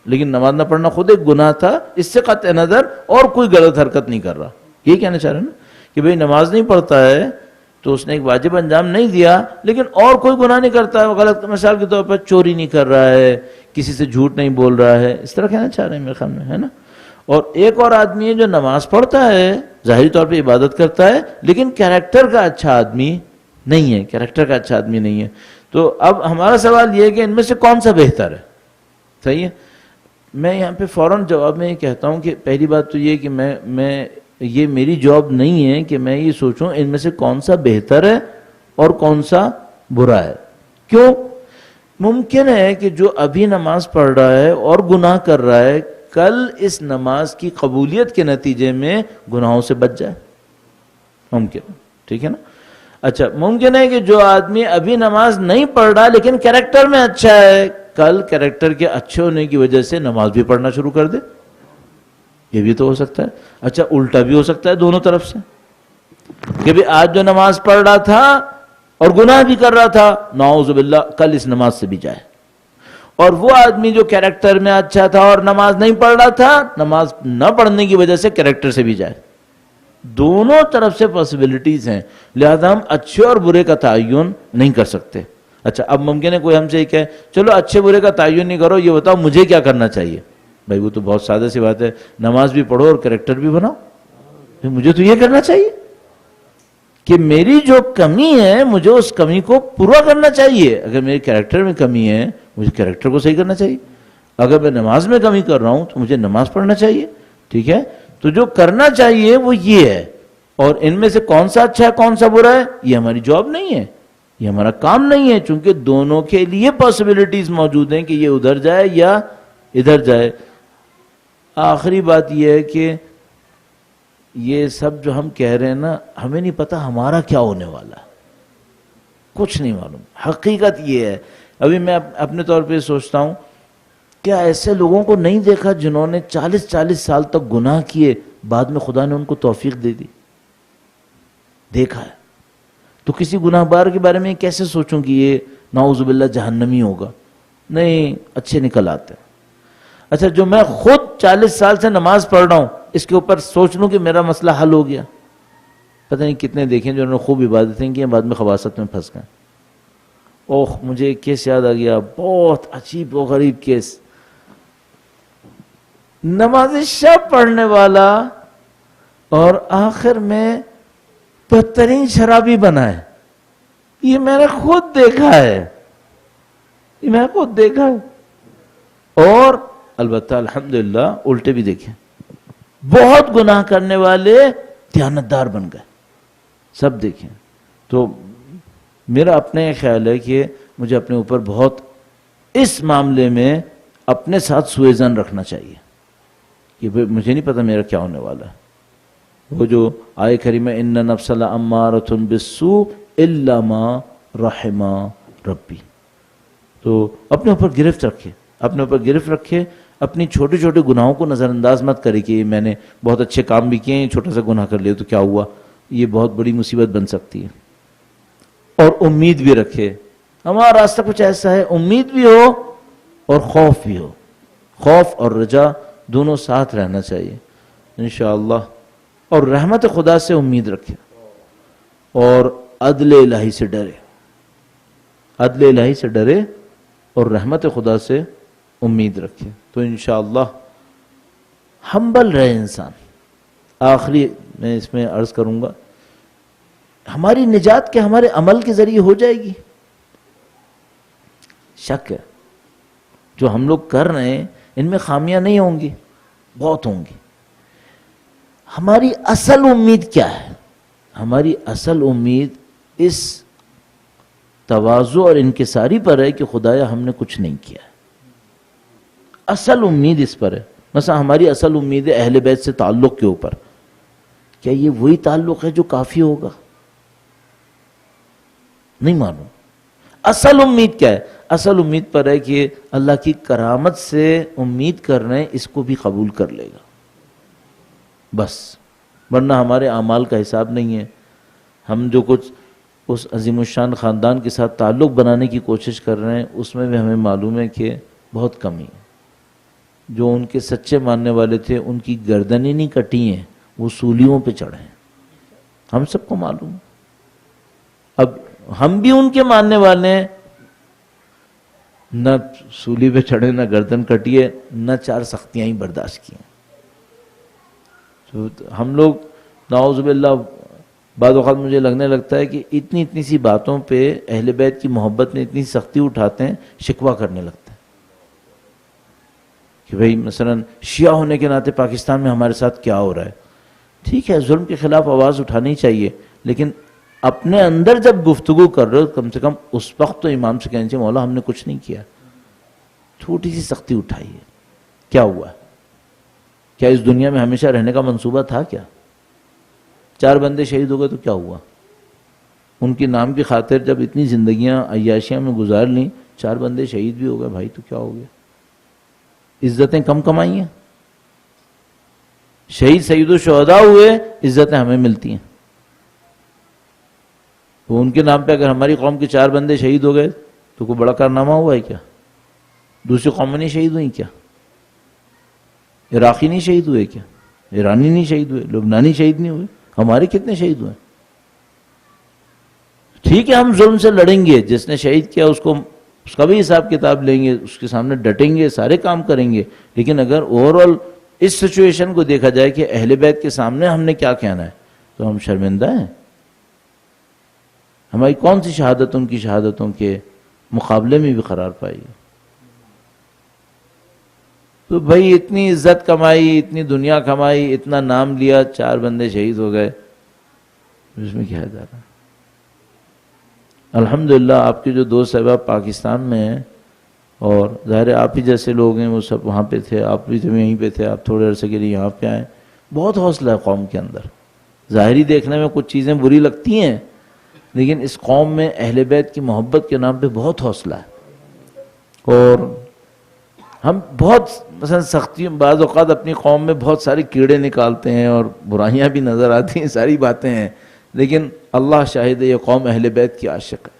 لیکن نماز نہ پڑھنا خود ایک گناہ تھا، اس سے قطع نظر اور کوئی غلط حرکت نہیں کر رہا۔ یہ کہنا چاہ رہے ہیں نا کہ بھئی نماز نہیں پڑھتا ہے تو اس نے ایک واجب انجام نہیں دیا، لیکن اور کوئی گناہ نہیں کرتا ہے، غلط، مثال کے طور پر چوری نہیں کر رہا ہے، کسی سے جھوٹ نہیں بول رہا ہے، اس طرح کہنا چاہ رہے ہیں میرے خیال میں، ہے نا؟ اور ایک اور آدمی ہے جو نماز پڑھتا ہے، ظاہری طور پہ عبادت کرتا ہے، لیکن کیریکٹر کا اچھا آدمی نہیں ہے، تو اب ہمارا سوال یہ ہے کہ ان میں سے کون سا بہتر ہے؟ صحیح ہے؟ میں یہاں پہ فوراً جواب میں یہ کہتا ہوں کہ پہلی بات تو یہ کہ میں یہ میری جاب نہیں ہے کہ میں یہ سوچوں ان میں سے کون سا بہتر ہے اور کون سا برا ہے۔ کیوں؟ ممکن ہے کہ جو ابھی نماز پڑھ رہا ہے اور گناہ کر رہا ہے کل اس نماز کی قبولیت کے نتیجے میں گناہوں سے بچ جائے، ممکن، ٹھیک ہے نا؟ اچھا ممکن ہے کہ جو آدمی ابھی نماز نہیں پڑھ رہا لیکن کیریکٹر میں اچھا ہے، کل کیریکٹر کے اچھے ہونے کی وجہ سے نماز بھی پڑھنا شروع کر دے، یہ بھی تو ہو سکتا ہے۔ اچھا الٹا بھی ہو سکتا ہے دونوں طرف سے، کہ بھی آج جو نماز پڑھ رہا تھا اور گناہ بھی کر رہا تھا، نعوذ باللہ کل اس نماز سے بھی جائے، اور وہ آدمی جو کیریکٹر میں اچھا تھا اور نماز نہیں پڑھ رہا تھا، نماز نہ پڑھنے کی وجہ سے کیریکٹر سے بھی جائے۔ دونوں طرف سے پاسبلٹیز ہیں، لہذا ہم اچھے اور برے کا تعین نہیں کر سکتے۔ اچھا اب ممکن ہے کوئی ہم سے یہ کہے چلو اچھے برے کا تعین نہیں کرو، یہ بتاؤ مجھے کیا کرنا چاہیے؟ بھائی وہ تو بہت سادہ سی بات ہے، نماز بھی پڑھو اور کریکٹر بھی بناؤ۔ مجھے تو یہ کرنا چاہیے کہ میری جو کمی ہے مجھے اس کمی کو پورا کرنا چاہیے۔ اگر میرے کریکٹر میں کمی ہے مجھے کریکٹر کو صحیح کرنا چاہیے، اگر میں نماز میں کمی کر رہا ہوں تو مجھے نماز پڑھنا چاہیے، ٹھیک ہے؟ تو جو کرنا چاہیے وہ یہ ہے، اور ان میں سے کون سا اچھا ہے کون سا برا ہے یہ ہماری جاب نہیں ہے، یہ ہمارا کام نہیں ہے، چونکہ دونوں کے لیے پاسبلٹیز موجود ہیں کہ یہ ادھر جائے یا ادھر جائے۔ آخری بات یہ ہے کہ یہ سب جو ہم کہہ رہے ہیں نا، ہمیں نہیں پتا ہمارا کیا ہونے والا ہے، کچھ نہیں معلوم۔ حقیقت یہ ہے، ابھی میں اپنے طور پہ سوچتا ہوں کیا ایسے لوگوں کو نہیں دیکھا جنہوں نے 40 سال تک گناہ کیے، بعد میں خدا نے ان کو توفیق دے دی؟ دیکھا ہے تو کسی گناہ بار کے بارے میں کیسے سوچوں کہ یہ نعوذ باللہ جہنمی ہوگا؟ نہیں، اچھے نکل آتے ہیں۔ اچھا جو میں خود 40 سال سے نماز پڑھ رہا ہوں اس کے اوپر سوچ لوں کہ میرا مسئلہ حل ہو گیا، پتہ نہیں کتنے دیکھیں جو انہوں نے خوب عبادتیں کی ہیں بعد میں خباثت میں پھنس گئے۔ اوہ مجھے ایک کیس یاد آ گیا، بہت عجیب و غریب کیس۔ نماز شب پڑھنے والا اور آخر میں بہترین شرابی بنا ہے، یہ میں نے خود دیکھا ہے، اور البتہ الحمدللہ الٹے بھی دیکھیں، بہت گناہ کرنے والے دیانتدار بن گئے، سب دیکھیں۔ تو میرا اپنے خیال ہے کہ مجھے اپنے اوپر بہت اس معاملے میں اپنے ساتھ سوء ظن رکھنا چاہیے کہ مجھے نہیں پتا میرا کیا ہونے والا ہے. وہ جو آئے کریمہ ان نفس لامارۃ بالسوء الا ما رحم ربی. تو اپنے اوپر گرفت رکھے، اپنے اوپر گرفت رکھے، اپنی چھوٹے چھوٹے گناہوں کو نظر انداز مت کرے کہ میں نے بہت اچھے کام بھی کیے ہیں، چھوٹا سا گناہ کر لیا تو کیا ہوا، یہ بہت بڑی مصیبت بن سکتی ہے. اور امید بھی رکھے. ہمارا راستہ کچھ ایسا ہے، امید بھی ہو اور خوف بھی ہو. خوف اور رجا دونوں ساتھ رہنا چاہیے انشاءاللہ. اور رحمت خدا سے امید رکھے اور عدل الہی سے ڈرے. عدل الہی سے ڈرے اور رحمت خدا سے امید رکھے تو انشاءاللہ ہمبل رہے انسان. آخری میں اس میں عرض کروں گا، ہماری نجات کے ہمارے عمل کے ذریعے ہو جائے گی؟ شک ہے. جو ہم لوگ کر رہے ہیں ان میں خامیاں نہیں ہوں گی، بہت ہوں گی. ہماری اصل امید کیا ہے؟ ہماری اصل امید اس تواضع اور انکساری پر ہے کہ خدایا ہم نے کچھ نہیں کیا. اصل امید اس پر ہے. مثلا ہماری اصل امید ہے اہل بیت سے تعلق کے اوپر. کیا یہ وہی تعلق ہے جو کافی ہوگا؟ نہیں معلوم. اصل امید کیا ہے؟ اصل امید پر ہے کہ اللہ کی کرامت سے امید کر رہے ہیں، اس کو بھی قبول کر لے گا بس. ورنہ ہمارے اعمال کا حساب نہیں ہے. ہم جو کچھ اس عظیم الشان خاندان کے ساتھ تعلق بنانے کی کوشش کر رہے ہیں اس میں بھی ہمیں معلوم ہے کہ بہت کمی ہے. جو ان کے سچے ماننے والے تھے ان کی گردنیں نہیں کٹی ہیں، وہ سولیوں پہ چڑھے ہیں. ہم سب کو معلوم ہے. اب ہم بھی ان کے ماننے والے ہیں، نہ سولی پہ چڑھے، نہ گردن کٹی ہے، نہ چار سختیاں ہی برداشت کی ہیں. تو ہم لوگ نعوذ باللہ بعض اوقات مجھے لگنے لگتا ہے کہ اتنی اتنی سی باتوں پہ اہل بیت کی محبت میں اتنی سختی اٹھاتے ہیں، شکوہ کرنے لگتے ہیں کہ بھئی مثلا شیعہ ہونے کے ناطے پاکستان میں ہمارے ساتھ کیا ہو رہا ہے. ٹھیک ہے، ظلم کے خلاف آواز اٹھانی چاہیے، لیکن اپنے اندر جب گفتگو کر رہے ہو کم سے کم اس وقت تو امام سے کہنا چاہیے مولا ہم نے کچھ نہیں کیا، چھوٹی سی سختی اٹھائی ہے، کیا ہوا؟ کیا اس دنیا میں ہمیشہ رہنے کا منصوبہ تھا کیا؟ 4 بندے شہید ہو گئے تو کیا ہوا؟ ان کے نام کی خاطر جب اتنی زندگیاں عیاشیاں میں گزار لیں، 4 بندے شہید بھی ہو گئے بھائی تو کیا ہو گیا؟ عزتیں کم کمائی ہیں؟ شہید سید الشہداء ہوئے، عزتیں ہمیں ملتی ہیں. تو ان کے نام پہ اگر ہماری قوم کے 4 بندے شہید ہو گئے تو کوئی بڑا کارنامہ ہوا ہے کیا؟ دوسری قومیں نہیں شہید ہوئی کیا؟ عراقی نہیں شہید ہوئے کیا؟ ایرانی نہیں شہید ہوئے؟ لبنانی شہید نہیں ہوئے؟ ہمارے کتنے شہید ہوئے؟ ٹھیک ہے ہم ظلم سے لڑیں گے، جس نے شہید کیا اس کا بھی حساب کتاب لیں گے، اس کے سامنے ڈٹیں گے، سارے کام کریں گے. لیکن اگر اوورآل اس سچویشن کو دیکھا جائے کہ اہل بیت کے سامنے ہم نے کیا کہنا ہے تو ہم شرمندہ ہیں. ہماری کون سی شہادت ان کی شہادتوں کے مقابلے میں بھی قرار پائی ہے؟ تو بھائی اتنی عزت کمائی، اتنی دنیا کمائی، اتنا نام لیا، 4 بندے شہید ہو گئے، اس میں کیا ہے جا رہا؟ الحمدللہ آپ کے جو دوست احباب پاکستان میں ہیں اور ظاہر ہے آپ ہی جیسے لوگ ہیں، وہ سب وہاں پہ تھے، آپ بھی جب یہیں پہ تھے، آپ تھوڑے عرصے کے لیے یہاں پہ آئے. بہت حوصلہ ہے قوم کے اندر. ظاہری دیکھنے میں کچھ چیزیں بری لگتی ہیں لیکن اس قوم میں اہل بیت کی محبت کے نام پہ بہت حوصلہ ہے. اور ہم بہت مثلا سختیوں بعض اوقات اپنی قوم میں بہت سارے کیڑے نکالتے ہیں اور برائیاں بھی نظر آتی ہیں، ساری باتیں ہیں، لیکن اللہ شاہد ہے یہ قوم اہل بیت کی عاشق ہے.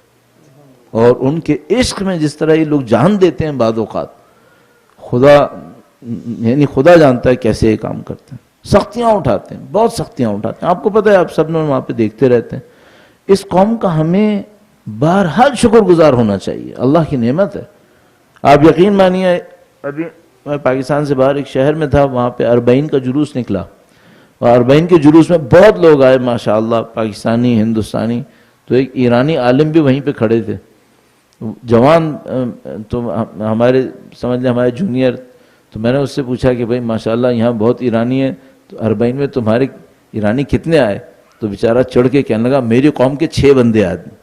اور ان کے عشق میں جس طرح یہ لوگ جان دیتے ہیں بعض اوقات، خدا جانتا ہے کیسے یہ کام کرتے ہیں. سختیاں اٹھاتے ہیں، بہت سختیاں اٹھاتے ہیں. آپ کو پتہ ہے آپ سب نے وہاں پہ دیکھتے رہتے ہیں. اس قوم کا ہمیں بہرحال شکر گزار ہونا چاہیے، اللہ کی نعمت ہے. آپ یقین مانیے ابھی میں پاکستان سے باہر ایک شہر میں تھا، وہاں پہ 40 کا جلوس نکلا اور 40 کے جلوس میں بہت لوگ آئے ماشاءاللہ، پاکستانی، ہندوستانی. تو ایک ایرانی عالم بھی وہیں پہ کھڑے تھے، جوان، تو ہمارے سمجھ لیں ہمارے جونیئر. تو میں نے اس سے پوچھا کہ بھائی ماشاءاللہ یہاں بہت ایرانی ہیں، تو 40 میں تمہارے ایرانی کتنے آئے؟ تو بیچارہ چڑھ کے کہنے لگا میری قوم کے 6 بندے آدمی.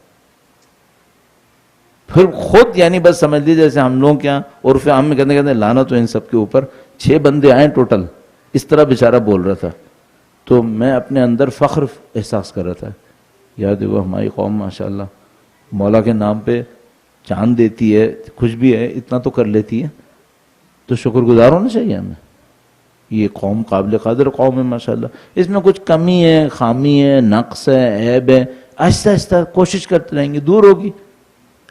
پھر خود یعنی بس سمجھ لیجیے جیسے ہم لوگ کیا عرف عام میں کہتے ہیں لعنت ان سب کے اوپر، 6 بندے آئے ٹوٹل، اس طرح بیچارہ بول رہا تھا. تو میں اپنے اندر فخر احساس کر رہا تھا، یاد وہ ہماری قوم ماشاءاللہ مولا کے نام پہ جان دیتی ہے، کچھ بھی ہے اتنا تو کر لیتی ہے، تو شکر گزار ہونا چاہیے ہمیں. یہ قوم قابل قدر قوم ہے ماشاءاللہ. اس میں کچھ کمی ہے، خامی ہے، نقص ہے، عیب ہے، آہستہ آہستہ کوشش کرتے رہیں گے، دور ہوگی.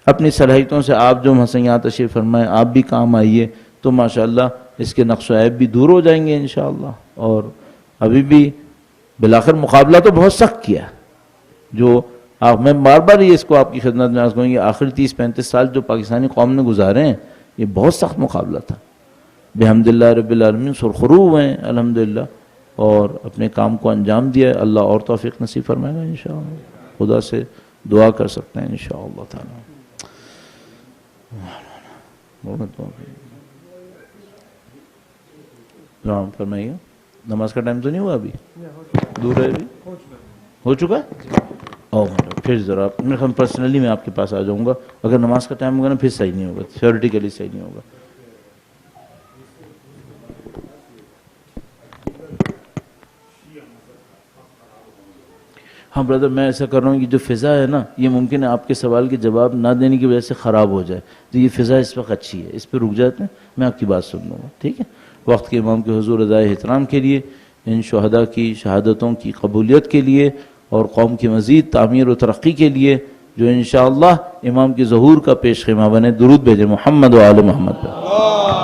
اپنی صلاحیتوں سے آپ جو ہم یہاں تشریف فرمائیں، آپ بھی کام آئیے تو ماشاءاللہ اس کے نقص و عیب بھی دور ہو جائیں گے انشاءاللہ. اور ابھی بھی بالآخر مقابلہ تو بہت سخت کیا ہے، جو میں بار بار یہ اس کو آپ کی خدمت میں عرض کروں گی، آخر 30-35 سال جو پاکستانی قوم نے گزارے ہیں یہ بہت سخت مقابلہ تھا. بحمدللہ رب العالمین سرخرو ہوئے ہیں الحمدللہ، اور اپنے کام کو انجام دیا ہے. اللہ اور توفیق نصیب فرمائے گا انشاءاللہ. خدا سے دعا کر سکتے ہیں انشاءاللہ تعالی. رام فرمائیے. نماز کا ٹائم تو نہیں ہوا ابھی؟ دور ہے ابھی؟ ہو چکا ہے؟ پھر ذرا میں پرسنلی میں آپ کے پاس آ جاؤں گا. اگر نماز کا ٹائم ہوگا نا پھر صحیح نہیں ہوگا، تھیوریٹیکلی صحیح نہیں ہوگا. ہاں بردر، میں ایسا کر رہا ہوں کہ جو فضا ہے نا، یہ ممکن ہے آپ کے سوال کے جواب نہ دینے کی وجہ سے خراب ہو جائے، تو یہ فضا اس وقت اچھی ہے، اس پہ رک جاتے ہیں، میں آپ کی بات سن لوں گا. ٹھیک ہے؟ وقت کے امام کے حضور ادائے احترام کے لیے، ان شہداء کی شہادتوں کی قبولیت کے لیے، اور قوم کی مزید تعمیر و ترقی کے لیے، جو انشاءاللہ امام کے ظہور کا پیش خیمہ بنے. درود بھیجیں محمد و آل محمد پر.